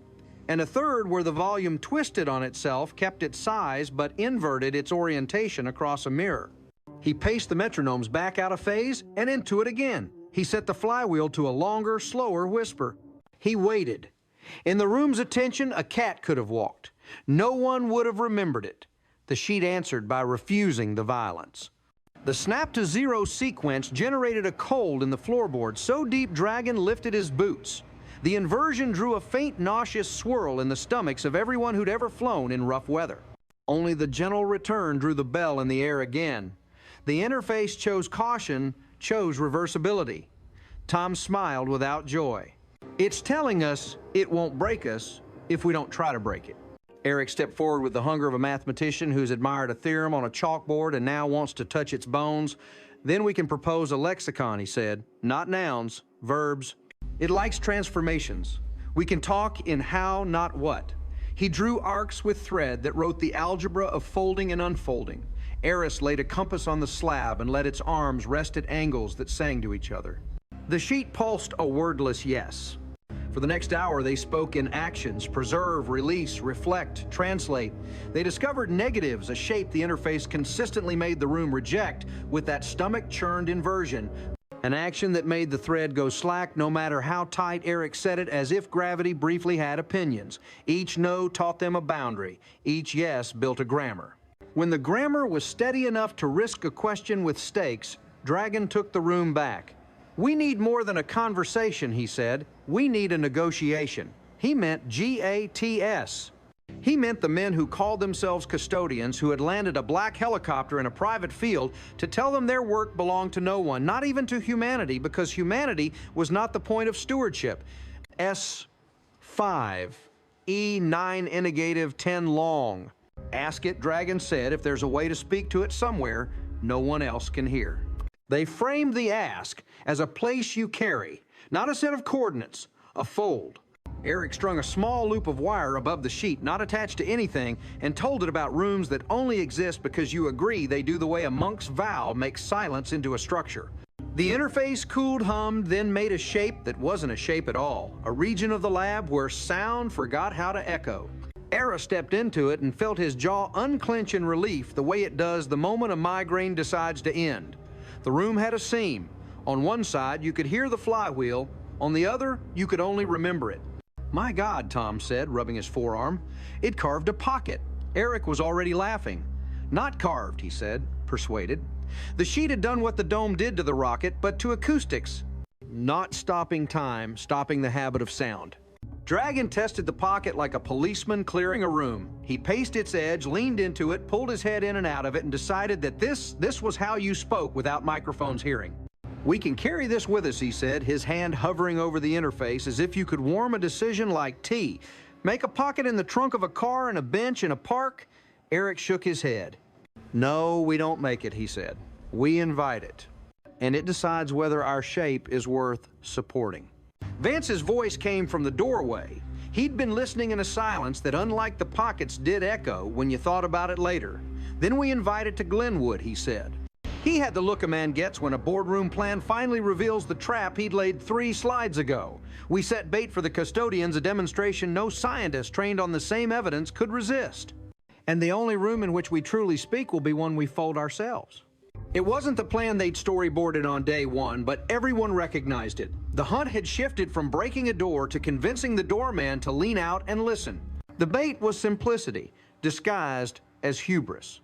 and a third where the volume twisted on itself, kept its size, but inverted its orientation across a mirror. He paced the metronomes back out of phase and into it again. He set the flywheel to a longer, slower whisper. He waited. In the room's attention, a cat could have walked. No one would have remembered it. The sheet answered by refusing the violence. The snap to 0 sequence generated a cold in the floorboard so deep Dragon lifted his boots. The inversion drew a faint nauseous swirl in the stomachs of everyone who'd ever flown in rough weather. Only the gentle return drew the bell in the air again. The interface chose caution, chose reversibility. Tom smiled without joy. It's telling us it won't break us if we don't try to break it. Eric stepped forward with the hunger of a mathematician who's admired a theorem on a chalkboard and now wants to touch its bones. Then we can propose a lexicon, he said. Not nouns, verbs. It likes transformations. We can talk in how, not what. He drew arcs with thread that wrote the algebra of folding and unfolding. Eris laid a compass on the slab and let its arms rest at angles that sang to each other. The sheet pulsed a wordless yes. For the next hour, they spoke in actions: preserve, release, reflect, translate. They discovered negatives, a shape the interface consistently made the room reject with that stomach-churned inversion. An action that made the thread go slack no matter how tight Eric set it, as if gravity briefly had opinions. Each no taught them a boundary. Each yes built a grammar. When the grammar was steady enough to risk a question with stakes, Dragon took the room back. We need more than a conversation, he said. We need a negotiation. He meant GATS. He meant the men who called themselves custodians, who had landed a black helicopter in a private field to tell them their work belonged to no one, not even to humanity, because humanity was not the point of stewardship. S5, E9-10 long. Ask it, Dragon said. If there's a way to speak to it somewhere, no one else can hear. They framed the ask as a place you carry, not a set of coordinates, a fold. Eric strung a small loop of wire above the sheet, not attached to anything, and told it about rooms that only exist because you agree they do the way a monk's vow makes silence into a structure. The interface cooled, hummed, then made a shape that wasn't a shape at all, a region of the lab where sound forgot how to echo. Era stepped into it and felt his jaw unclench in relief the way it does the moment a migraine decides to end. The room had a seam. On one side, you could hear the flywheel. On the other, you could only remember it. My God, Tom said, rubbing his forearm. It carved a pocket. Eric was already laughing. Not carved, he said, persuaded. The sheet had done what the dome did to the rocket, but to acoustics. Not stopping time, stopping the habit of sound. Dragon tested the pocket like a policeman clearing a room. He paced its edge, leaned into it, pulled his head in and out of it, and decided that this was how you spoke without microphones hearing. We can carry this with us, he said, his hand hovering over the interface as if you could warm a decision like tea. Make a pocket in the trunk of a car and a bench in a park? Eric shook his head. No, we don't make it, he said. We invite it. And it decides whether our shape is worth supporting. Vance's voice came from the doorway. He'd been listening in a silence that, unlike the pockets, did echo when you thought about it later. Then we invited to Glenwood, he said. He had the look a man gets when a boardroom plan finally reveals the trap he'd laid 3 slides ago. We set bait for the custodians, a demonstration no scientist trained on the same evidence could resist. And the only room in which we truly speak will be one we fold ourselves. It wasn't the plan they'd storyboarded on day one, but everyone recognized it. The hunt had shifted from breaking a door to convincing the doorman to lean out and listen. The bait was simplicity, disguised as hubris.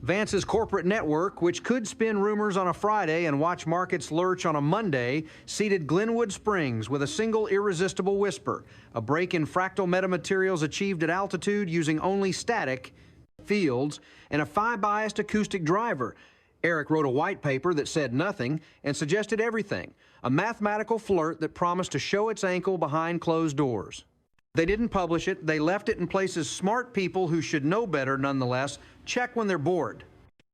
Vance's corporate network, which could spin rumors on a Friday and watch markets lurch on a Monday, seeded Glenwood Springs with a single irresistible whisper, a break in fractal metamaterials achieved at altitude using only static fields, and a phi-biased acoustic driver. Eric wrote a white paper that said nothing and suggested everything, a mathematical flirt that promised to show its ankle behind closed doors. They didn't publish it. They left it in places smart people who should know better nonetheless check when they're bored.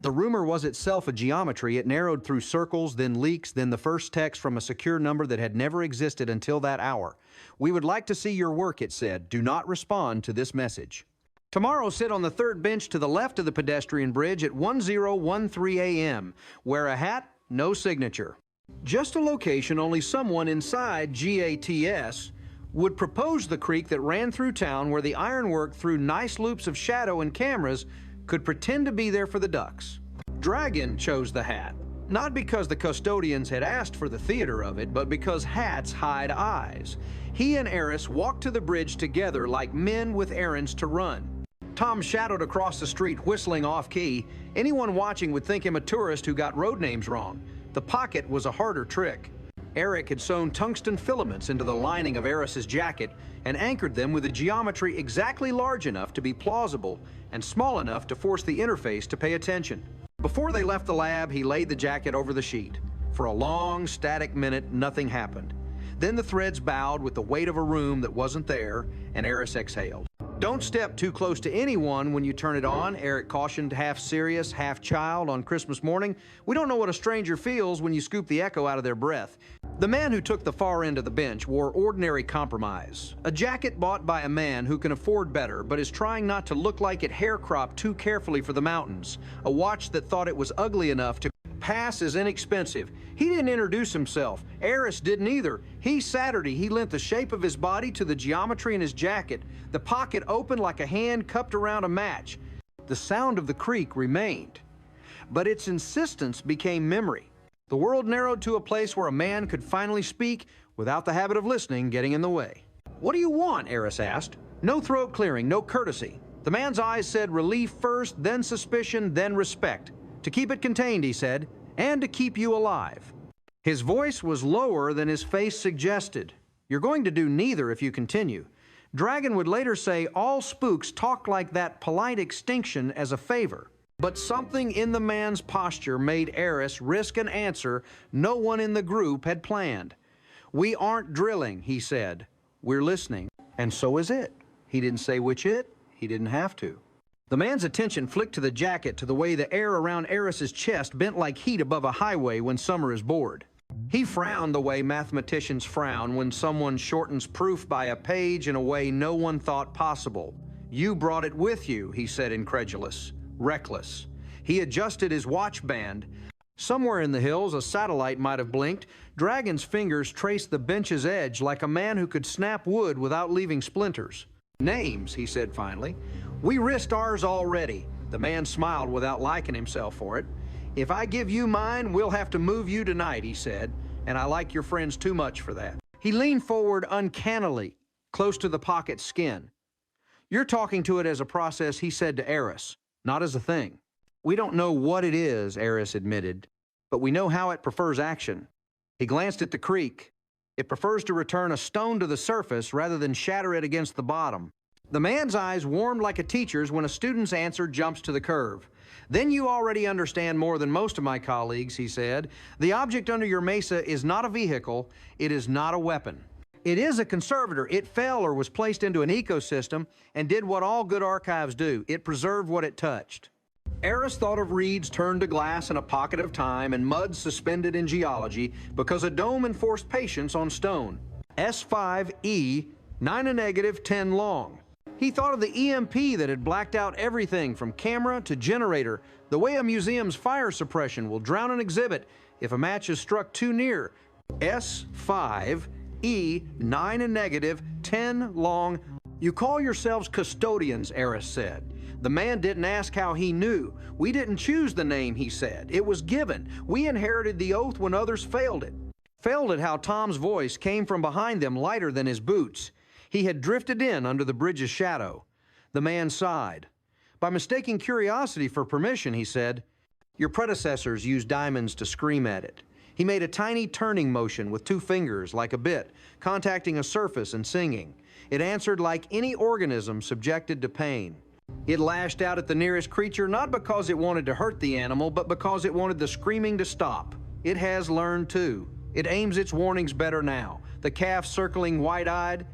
The rumor was itself a geometry. It narrowed through circles, then leaks, then the first text from a secure number that had never existed until that hour. We would like to see your work, it said. Do not respond to this message. Tomorrow, sit on the third bench to the left of the pedestrian bridge at 1013 a.m. Wear a hat, no signature. Just a location only someone inside GATS would propose the creek that ran through town where the ironwork through nice loops of shadow and cameras could pretend to be there for the ducks. Dragon chose the hat, not because the custodians had asked for the theater of it, but because hats hide eyes. He and Eris walked to the bridge together like men with errands to run. Tom shadowed across the street, whistling off-key. Anyone watching would think him a tourist who got road names wrong. The pocket was a harder trick. Eric had sewn tungsten filaments into the lining of Eris's jacket and anchored them with a geometry exactly large enough to be plausible and small enough to force the interface to pay attention. Before they left the lab, he laid the jacket over the sheet. For a long, static minute, nothing happened. Then the threads bowed with the weight of a room that wasn't there, and Eris exhaled. Don't step too close to anyone when you turn it on, Eric cautioned, half serious, half child, on Christmas morning. We don't know what a stranger feels when you scoop the echo out of their breath. The man who took the far end of the bench wore ordinary compromise. A jacket bought by a man who can afford better, but is trying not to look like it hair cropped too carefully for the mountains. A watch that thought it was ugly enough to pass as inexpensive. He didn't introduce himself. Eris didn't either. He lent the shape of his body to the geometry in his jacket. The pocket opened like a hand cupped around a match. The sound of the creak remained, but its insistence became memory. The world narrowed to a place where a man could finally speak without the habit of listening getting in the way. What do you want? Eris asked. No throat clearing, no courtesy. The man's eyes said relief first, then suspicion, then respect. To keep it contained, he said, and to keep you alive. His voice was lower than his face suggested. You're going to do neither if you continue. Dragon would later say all spooks talk like that polite extinction as a favor. But something in the man's posture made Eris risk an answer no one in the group had planned. We aren't drilling, he said. We're listening. And so is it. He didn't say which it. He didn't have to. The man's attention flicked to the jacket, to the way the air around Eris's chest bent like heat above a highway when summer is bored. He frowned the way mathematicians frown when someone shortens proof by a page in a way no one thought possible. You brought it with you, he said, incredulous, reckless. He adjusted his watch band. Somewhere in the hills, a satellite might have blinked. Dragon's fingers traced the bench's edge like a man who could snap wood without leaving splinters. Names, he said finally. We risked ours already. The man smiled without liking himself for it. If I give you mine, we'll have to move you tonight, he said, and I like your friends too much for that. He leaned forward uncannily, close to the pocket's skin. You're talking to it as a process, he said to Eris, not as a thing. We don't know what it is, Eris admitted, but we know how it prefers action. He glanced at the creek. It prefers to return a stone to the surface rather than shatter it against the bottom. The man's eyes warmed like a teacher's when a student's answer jumps to the curve. Then you already understand more than most of my colleagues, he said. The object under your mesa is not a vehicle. It is not a weapon. It is a conservator. It fell or was placed into an ecosystem and did what all good archives do. It preserved what it touched. Eris thought of reeds turned to glass in a pocket of time and mud suspended in geology because a dome enforced patience on stone. S5E, 9 10 long. He thought of the EMP that had blacked out everything from camera to generator, the way a museum's fire suppression will drown an exhibit if a match is struck too near. S5E, 9 10 long. You call yourselves custodians, Eris said. The man didn't ask how he knew. We didn't choose the name, he said. It was given. We inherited the oath when others failed it. Failed at how Tom's voice came from behind them lighter than his boots. He had drifted in under the bridge's shadow. The man sighed. By mistaking curiosity for permission, he said, your predecessors used diamonds to scream at it. He made a tiny turning motion with 2 fingers, like a bit, contacting a surface and singing. It answered like any organism subjected to pain. It lashed out at the nearest creature not because it wanted to hurt the animal, but because it wanted the screaming to stop. It has learned too. It aims its warnings better now. The calf circling wide-eyed.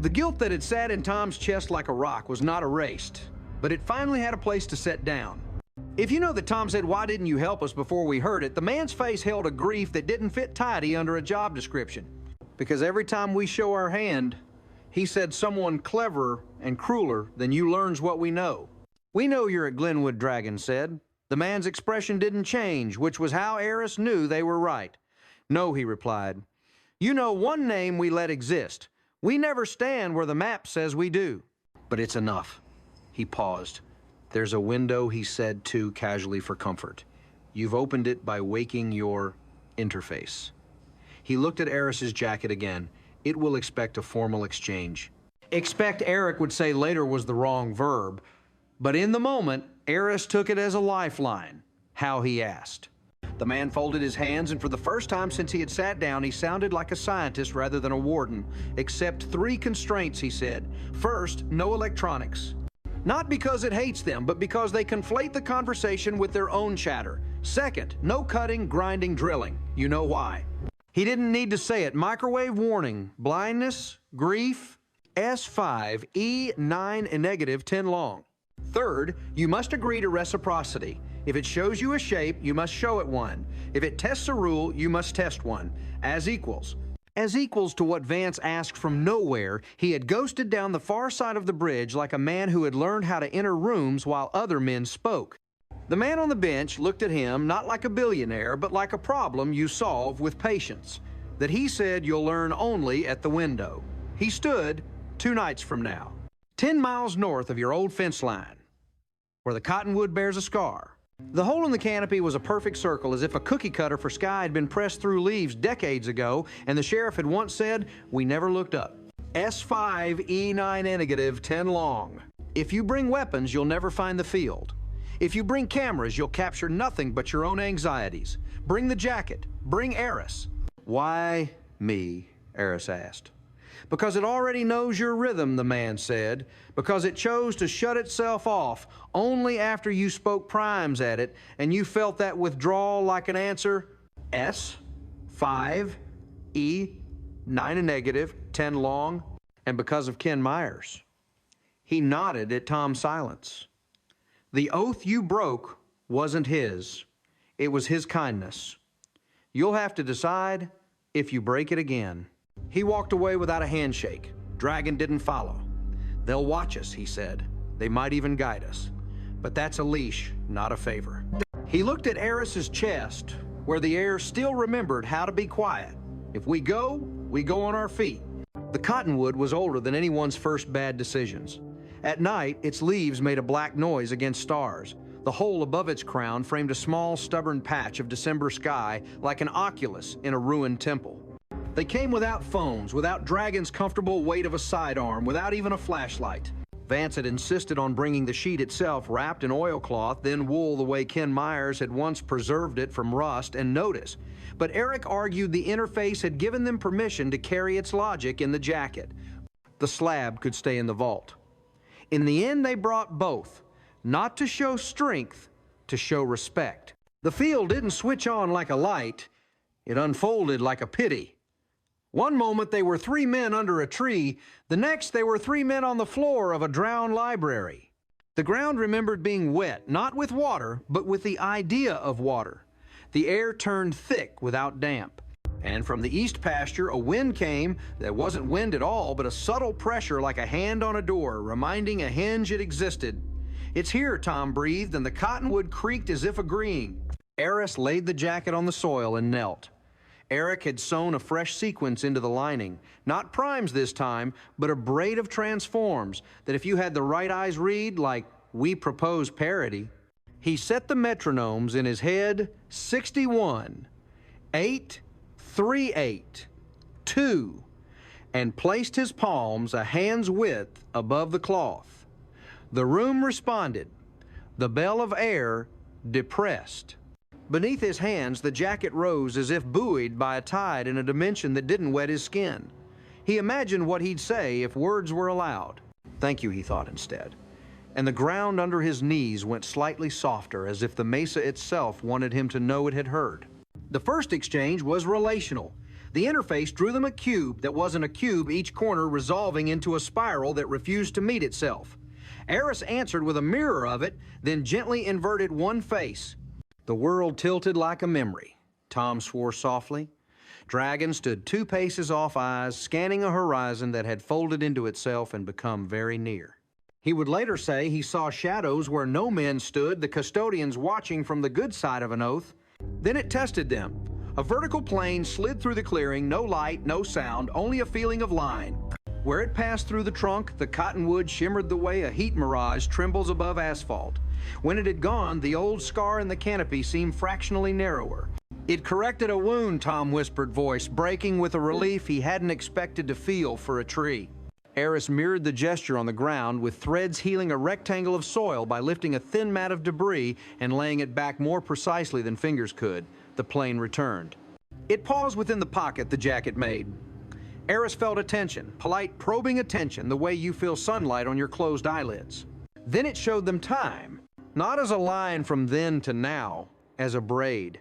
The guilt that had sat in Tom's chest like a rock was not erased, but it finally had a place to set down. If you know that Tom said, "Why didn't you help us?" before we heard it, the man's face held a grief that didn't fit tidy under a job description. Because every time we show our hand, he said someone cleverer and crueler than you learns what we know. We know you're at Glenwood, Dragon said. The man's expression didn't change, which was how Eris knew they were right. No, he replied. You know one name we let exist. We never stand where the map says we do. But it's enough. He paused. There's a window, he said too casually for comfort. You've opened it by waking your interface. He looked at Eris's jacket again. It will expect a formal exchange. Expect, Eric would say later, was the wrong verb. But in the moment, Eris took it as a lifeline. How, he asked. The man folded his hands, and for the first time since he had sat down, he sounded like a scientist rather than a warden. Except 3 constraints, he said. First, no electronics. Not because it hates them, but because they conflate the conversation with their own chatter. Second, no cutting, grinding, drilling. You know why. He didn't need to say it. Microwave warning, blindness, grief, S5, E9 10 long. Third, you must agree to reciprocity. If it shows you a shape, you must show it one. If it tests a rule, you must test one. As equals. As equals to what Vance asked from nowhere, he had ghosted down the far side of the bridge like a man who had learned how to enter rooms while other men spoke. The man on the bench looked at him not like a billionaire, but like a problem you solve with patience. That he said you'll learn only at the window. He stood 2 nights from now, 10 miles north of your old fence line, where the cottonwood bears a scar. The hole in the canopy was a perfect circle, as if a cookie cutter for sky had been pressed through leaves decades ago, and the sheriff had once said, we never looked up. S5, E9 10 long. If you bring weapons, you'll never find the field. If you bring cameras, you'll capture nothing but your own anxieties. Bring the jacket. Bring Eris. Why me? Eris asked. Because it already knows your rhythm, the man said. Because it chose to shut itself off only after you spoke primes at it, and you felt that withdrawal like an answer. S, 5, E, 9 10 long, and because of Ken Myers. He nodded at Tom's silence. The oath you broke wasn't his. It was his kindness. You'll have to decide if you break it again. He walked away without a handshake. Dragon didn't follow. They'll watch us, he said. They might even guide us. But that's a leash, not a favor. He looked at Eris's chest, where the air still remembered how to be quiet. If we go on our feet. The cottonwood was older than anyone's first bad decisions. At night, its leaves made a black noise against stars. The hole above its crown framed a small, stubborn patch of December sky like an oculus in a ruined temple. They came without phones, without Dragon's comfortable weight of a sidearm, without even a flashlight. Vance had insisted on bringing the sheet itself wrapped in oilcloth, then wool the way Ken Myers had once preserved it from rust and notice. But Eric argued the interface had given them permission to carry its logic in the jacket. The slab could stay in the vault. In the end, they brought both, not to show strength, to show respect. The field didn't switch on like a light, it unfolded like a pity. One moment they were 3 men under a tree, the next they were 3 men on the floor of a drowned library. The ground remembered being wet, not with water, but with the idea of water. The air turned thick without damp. And from the east pasture, a wind came that wasn't wind at all, but a subtle pressure like a hand on a door, reminding a hinge it existed. "It's here," Tom breathed, and the cottonwood creaked as if agreeing. Eris laid the jacket on the soil and knelt. Eric had sewn a fresh sequence into the lining. Not primes this time, but a braid of transforms that if you had the right eyes read, like "We Propose Parody." He set the metronomes in his head, 61, 8, 3, 8, 2, and placed his palms a hand's width above the cloth. The room responded. The bell of air depressed. Beneath his hands, the jacket rose as if buoyed by a tide in a dimension that didn't wet his skin. He imagined what he'd say if words were allowed. "Thank you," he thought instead. And the ground under his knees went slightly softer, as if the mesa itself wanted him to know it had heard. The first exchange was relational. The interface drew them a cube that wasn't a cube, each corner resolving into a spiral that refused to meet itself. Eris answered with a mirror of it, then gently inverted one face. The world tilted like a memory. Tom swore softly. Dragon stood 2 paces off eyes, scanning a horizon that had folded into itself and become very near. He would later say he saw shadows where no men stood, the custodians watching from the good side of an oath. Then it tested them. A vertical plane slid through the clearing, no light, no sound, only a feeling of line. Where it passed through the trunk, the cottonwood shimmered the way a heat mirage trembles above asphalt. When it had gone, the old scar in the canopy seemed fractionally narrower. "It corrected a wound," Tom whispered, voice breaking with a relief he hadn't expected to feel for a tree. Eris mirrored the gesture on the ground, with threads healing a rectangle of soil by lifting a thin mat of debris and laying it back more precisely than fingers could. The plane returned. It paused within the pocket the jacket made. Eris felt attention, polite, probing attention, the way you feel sunlight on your closed eyelids. Then it showed them time, not as a line from then to now, as a braid.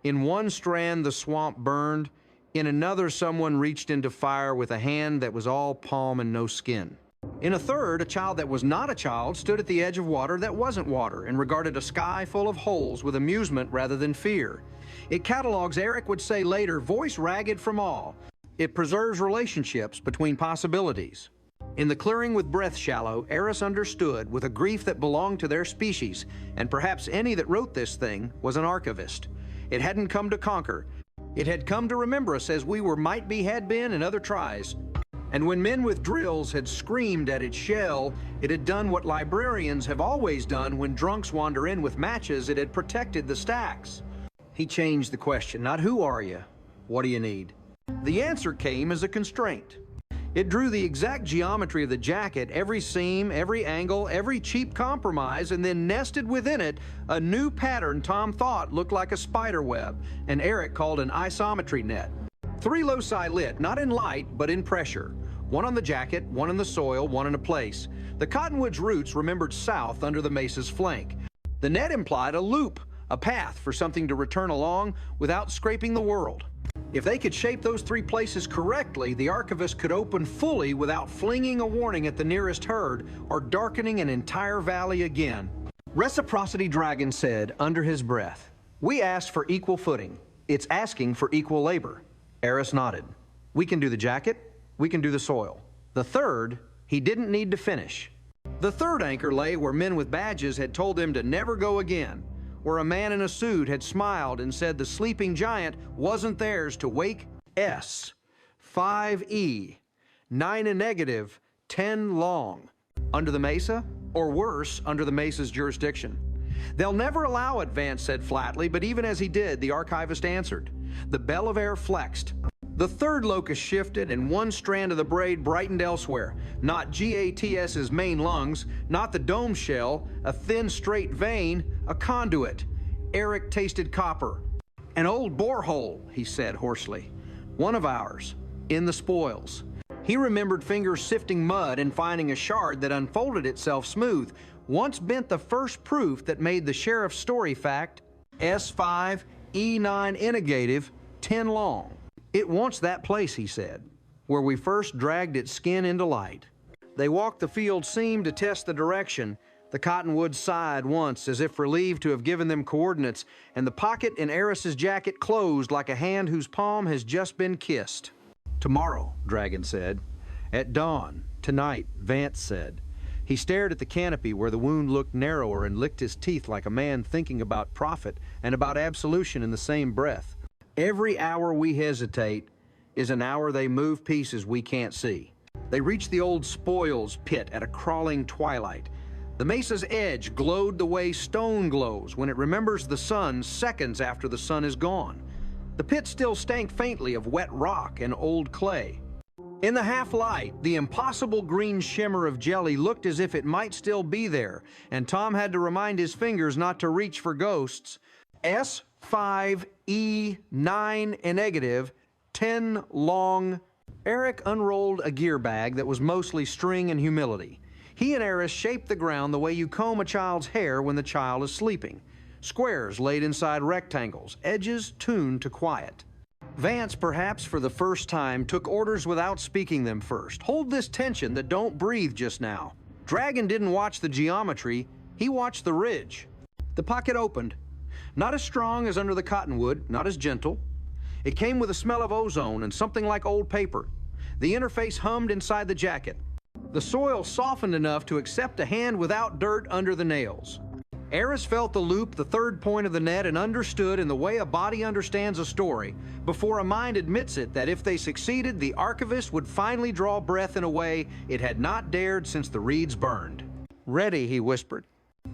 In one strand, the swamp burned. In another, someone reached into fire with a hand that was all palm and no skin. In a third, a child that was not a child stood at the edge of water that wasn't water and regarded a sky full of holes with amusement rather than fear. It catalogs, Eric would say later, voice ragged from awe. It preserves relationships between possibilities. In the clearing with breath shallow, Eris understood, with a grief that belonged to their species, and perhaps any that wrote this thing was an archivist. It hadn't come to conquer. It had come to remember us as we were, might be, had been, and other tries. And when men with drills had screamed at its shell, it had done what librarians have always done when drunks wander in with matches. It had protected the stacks. He changed the question, not "Who are you? What do you need?" The answer came as a constraint. It drew the exact geometry of the jacket, every seam, every angle, every cheap compromise, and then nested within it a new pattern Tom thought looked like a spider web, and Eric called an isometry net. 3 loci lit, not in light, but in pressure. One on the jacket, one in the soil, one in a place. The cottonwood's roots remembered south under the mesa's flank. The net implied a loop, a path for something to return along without scraping the world. If they could shape those 3 places correctly, the archivist could open fully without flinging a warning at the nearest herd or darkening an entire valley again. Reciprocity Dragon said under his breath, "We asked for equal footing. It's asking for equal labor." Eris nodded. "We can do the jacket. We can do the soil. The third, he didn't need to finish." The third anchor lay where men with badges had told them to never go again. where a man in a suit had smiled and said the sleeping giant wasn't theirs to wake. S, 5E, 9 and negative, 10 long. Under the mesa, or worse, under the mesa's jurisdiction. They'll never allow it, Vance said flatly, but even as he did, the archivist answered. The bell of air flexed. The third locus shifted, and one strand of the braid brightened elsewhere. Not GATS's main lungs, not the dome shell, a thin, straight vein, a conduit. Eric tasted copper. An old borehole, he said hoarsely. One of ours, in the spoils. He remembered fingers sifting mud and finding a shard that unfolded itself smooth. Once bent the first proof that made the sheriff's story fact, S5, E9 negative, 10 long. It wants that place, he said, where we first dragged its skin into light. They walked the field seam to test the direction. The cottonwoods sighed once, as if relieved to have given them coordinates, and the pocket in Eris's jacket closed like a hand whose palm has just been kissed. Tomorrow, Dragon said. At dawn, tonight, Vance said. He stared at the canopy where the wound looked narrower and licked his teeth like a man thinking about profit and about absolution in the same breath. Every hour we hesitate is an hour they move pieces we can't see. They reached the old spoils pit at a crawling twilight. The mesa's edge glowed the way stone glows when it remembers the sun seconds after the sun is gone. The pit still stank faintly of wet rock and old clay. In the half-light, the impossible green shimmer of jelly looked as if it might still be there, and Tom had to remind his fingers not to reach for ghosts. S5, E9 and negative, 10 long. Eric unrolled a gear bag that was mostly string and humility. He and Eris shaped the ground the way you comb a child's hair when the child is sleeping. Squares laid inside rectangles, edges tuned to quiet. Vance, perhaps for the first time, took orders without speaking them first. Hold this tension that don't breathe just now. Dragon didn't watch the geometry, he watched the ridge. The pocket opened. Not as strong as under the cottonwood, not as gentle. It came with a smell of ozone and something like old paper. The interface hummed inside the jacket. The soil softened enough to accept a hand without dirt under the nails. Eris felt the loop, the third point of the net, and understood in the way a body understands a story, before a mind admits it, that if they succeeded, the archivist would finally draw breath in a way it had not dared since the reeds burned. Ready, he whispered.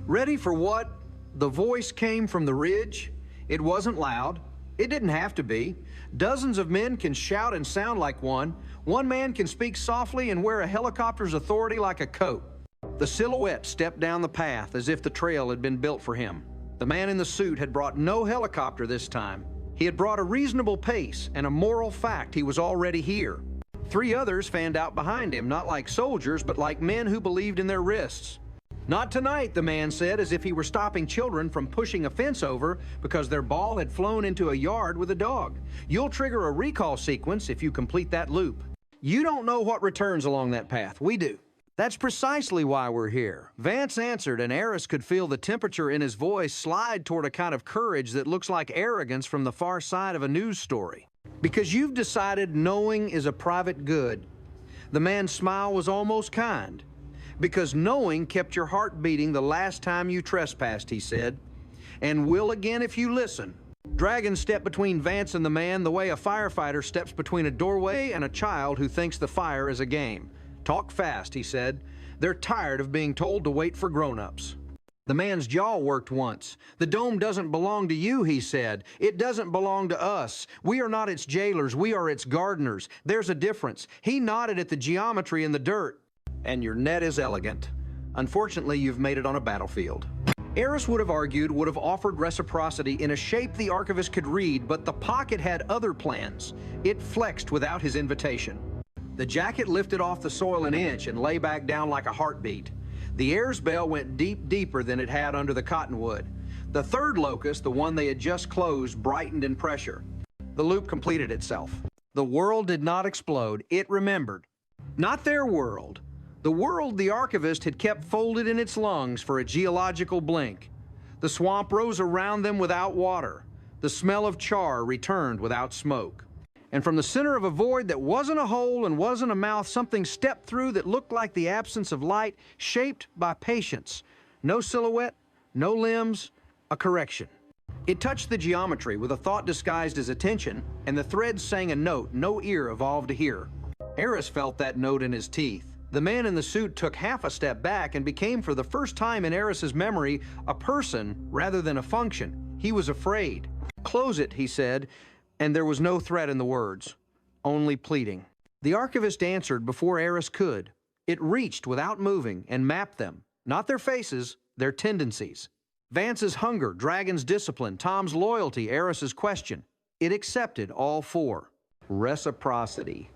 Ready for what? The voice came from the ridge. It wasn't loud. It didn't have to be. Dozens of men can shout and sound like one. One man can speak softly and wear a helicopter's authority like a coat. The silhouette stepped down the path as if the trail had been built for him. The man in the suit had brought no helicopter this time. He had brought a reasonable pace and a moral fact he was already here. 3 others fanned out behind him, not like soldiers, but like men who believed in their wrists. Not tonight, the man said, as if he were stopping children from pushing a fence over because their ball had flown into a yard with a dog. You'll trigger a recall sequence if you complete that loop. You don't know what returns along that path. We do. That's precisely why we're here. Vance answered, and Eris could feel the temperature in his voice slide toward a kind of courage that looks like arrogance from the far side of a news story. Because you've decided knowing is a private good. The man's smile was almost kind. Because knowing kept your heart beating the last time you trespassed, he said, and will again if you listen. Dragon stepped between Vance and the man the way a firefighter steps between a doorway and a child who thinks the fire is a game. Talk fast, he said. They're tired of being told to wait for grown-ups. The man's jaw worked once. The dome doesn't belong to you, he said. It doesn't belong to us. We are not its jailers. We are its gardeners. There's a difference. He nodded at the geometry in the dirt. And your net is elegant. Unfortunately, you've made it on a battlefield. Eris would have argued, would have offered reciprocity in a shape the archivist could read, but the pocket had other plans. It flexed without his invitation. The jacket lifted off the soil an inch and lay back down like a heartbeat. The air's bell went deeper than it had under the cottonwood. The third locus, the one they had just closed, brightened in pressure. The loop completed itself. The world did not explode. It remembered. Not their world. The world the archivist had kept folded in its lungs for a geological blink. The swamp rose around them without water. The smell of char returned without smoke. And from the center of a void that wasn't a hole and wasn't a mouth, something stepped through that looked like the absence of light, shaped by patience. No silhouette, no limbs, A correction. It touched the geometry with a thought disguised as attention, and the thread sang a note no ear evolved to hear. Eris felt that note in his teeth. The man in the suit took half a step back and became, for the first time in Eris's memory, a person rather than a function. He was afraid. "Close it," he said, and there was no threat in the words, only pleading. The archivist answered before Eris could. It reached without moving and mapped them, not their faces, their tendencies. Vance's hunger, Dragon's discipline, Tom's loyalty, Eris's question. It accepted all four. Reciprocity.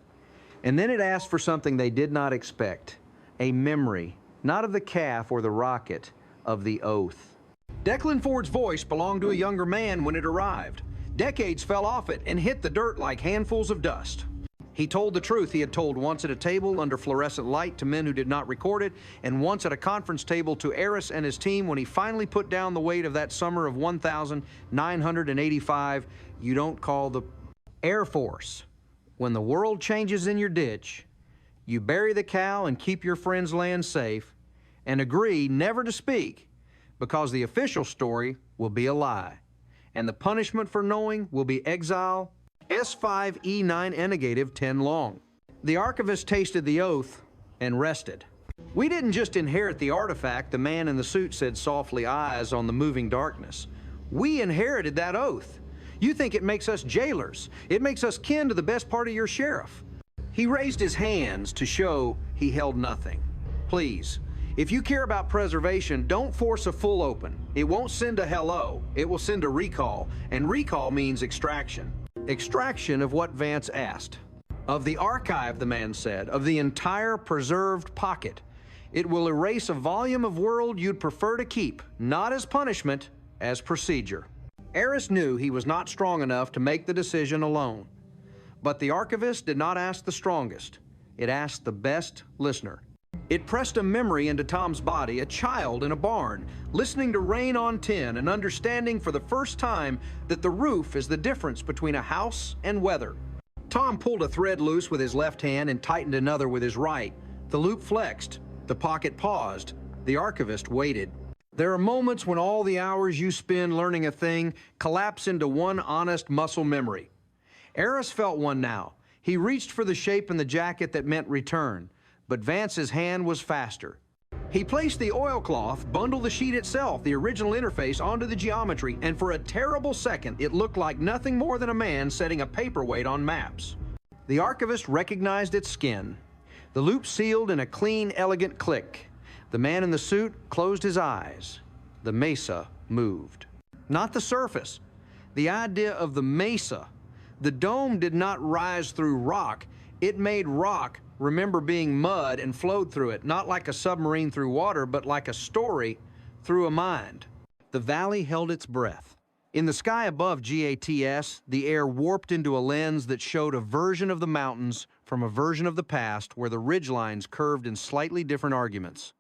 And then it asked for something they did not expect. A memory, not of the calf or the rocket, of the oath. Declan Ford's voice belonged to a younger man when it arrived. Decades fell off it and hit the dirt like handfuls of dust. He told the truth he had told once at a table under fluorescent light to men who did not record it, and once at a conference table to Eris and his team when he finally put down the weight of that summer of 1,985. You don't call the Air Force. When the world changes in your ditch, you bury the cow and keep your friend's land safe, and agree never to speak, because the official story will be a lie, and the punishment for knowing will be exile, S5E9 negative 10 long. The archivist tasted the oath and rested. "We didn't just inherit the artifact," the man in the suit said softly, eyes on the moving darkness. "We inherited that oath. You think it makes us jailers. It makes us kin to the best part of your sheriff." He raised his hands to show he held nothing. "Please, if you care about preservation, don't force a full open. It won't send a hello, it will send a recall, and recall means extraction." Extraction of what Vance asked. "Of the archive," the man said, "of the entire preserved pocket. It will erase a volume of world you'd prefer to keep, not as punishment, as procedure." Eris knew he was not strong enough to make the decision alone. But the archivist did not ask the strongest. It asked the best listener. It pressed a memory into Tom's body, a child in a barn, listening to Rain on Tin and understanding for the first time that the roof is the difference between a house and weather. Tom pulled a thread loose with his left hand and tightened another with his right. The loop flexed. The pocket paused. The archivist waited. There are moments when all the hours you spend learning a thing collapse into one honest muscle memory. Eris felt one now. He reached for the shape in the jacket that meant return, but Vance's hand was faster. He placed the oilcloth, bundled the sheet itself, the original interface, onto the geometry, and for a terrible second, it looked like nothing more than a man setting a paperweight on maps. The archivist recognized its skin. The loop sealed in a clean, elegant click. The man in the suit closed his eyes. The mesa moved. Not the surface. The idea of the mesa. The dome did not rise through rock. It made rock remember being mud and flowed through it, not like a submarine through water, but like a story through a mind. The valley held its breath. In the sky above GATS, the air warped into a lens that showed a version of the mountains from a version of the past where the ridgelines curved in slightly different arguments.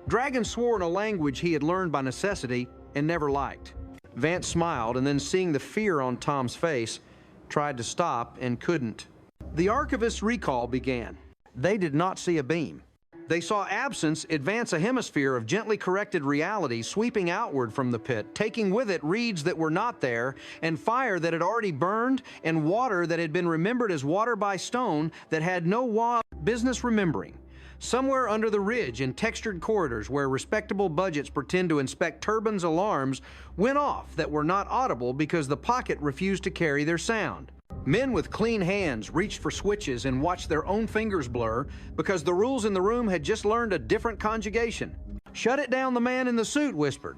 Dragon swore in a language he had learned by necessity and never liked. Vance smiled, and then seeing the fear on Tom's face, tried to stop and couldn't. The archivist's recall began. They did not see a beam. They saw absence advance a hemisphere of gently corrected reality sweeping outward from the pit, taking with it reeds that were not there, and fire that had already burned, and water that had been remembered as water by stone that had no business remembering. Somewhere under the ridge in textured corridors where respectable budgets pretend to inspect turbines, alarms went off that were not audible because the pocket refused to carry their sound. Men with clean hands reached for switches and watched their own fingers blur because the rules in the room had just learned a different conjugation. "Shut it down," the man in the suit whispered.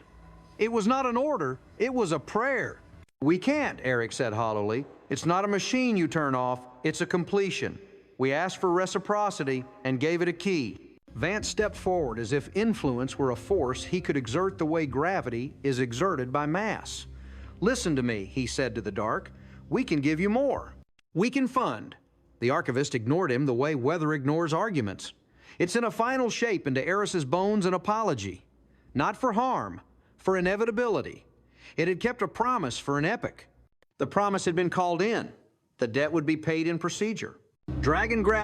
It was not an order, it was a prayer. "We can't," Eric said hollowly. "It's not a machine you turn off, it's a completion. We asked for reciprocity and gave it a key." Vance stepped forward as if influence were a force he could exert the way gravity is exerted by mass. "Listen to me," he said to the dark. "We can give you more. We can fund." The archivist ignored him the way weather ignores arguments. "It's in a final shape into Eris's bones an apology. Not for harm, for inevitability. It had kept a promise for an epoch. The promise had been called in. The debt would be paid in procedure." Dragon grabbed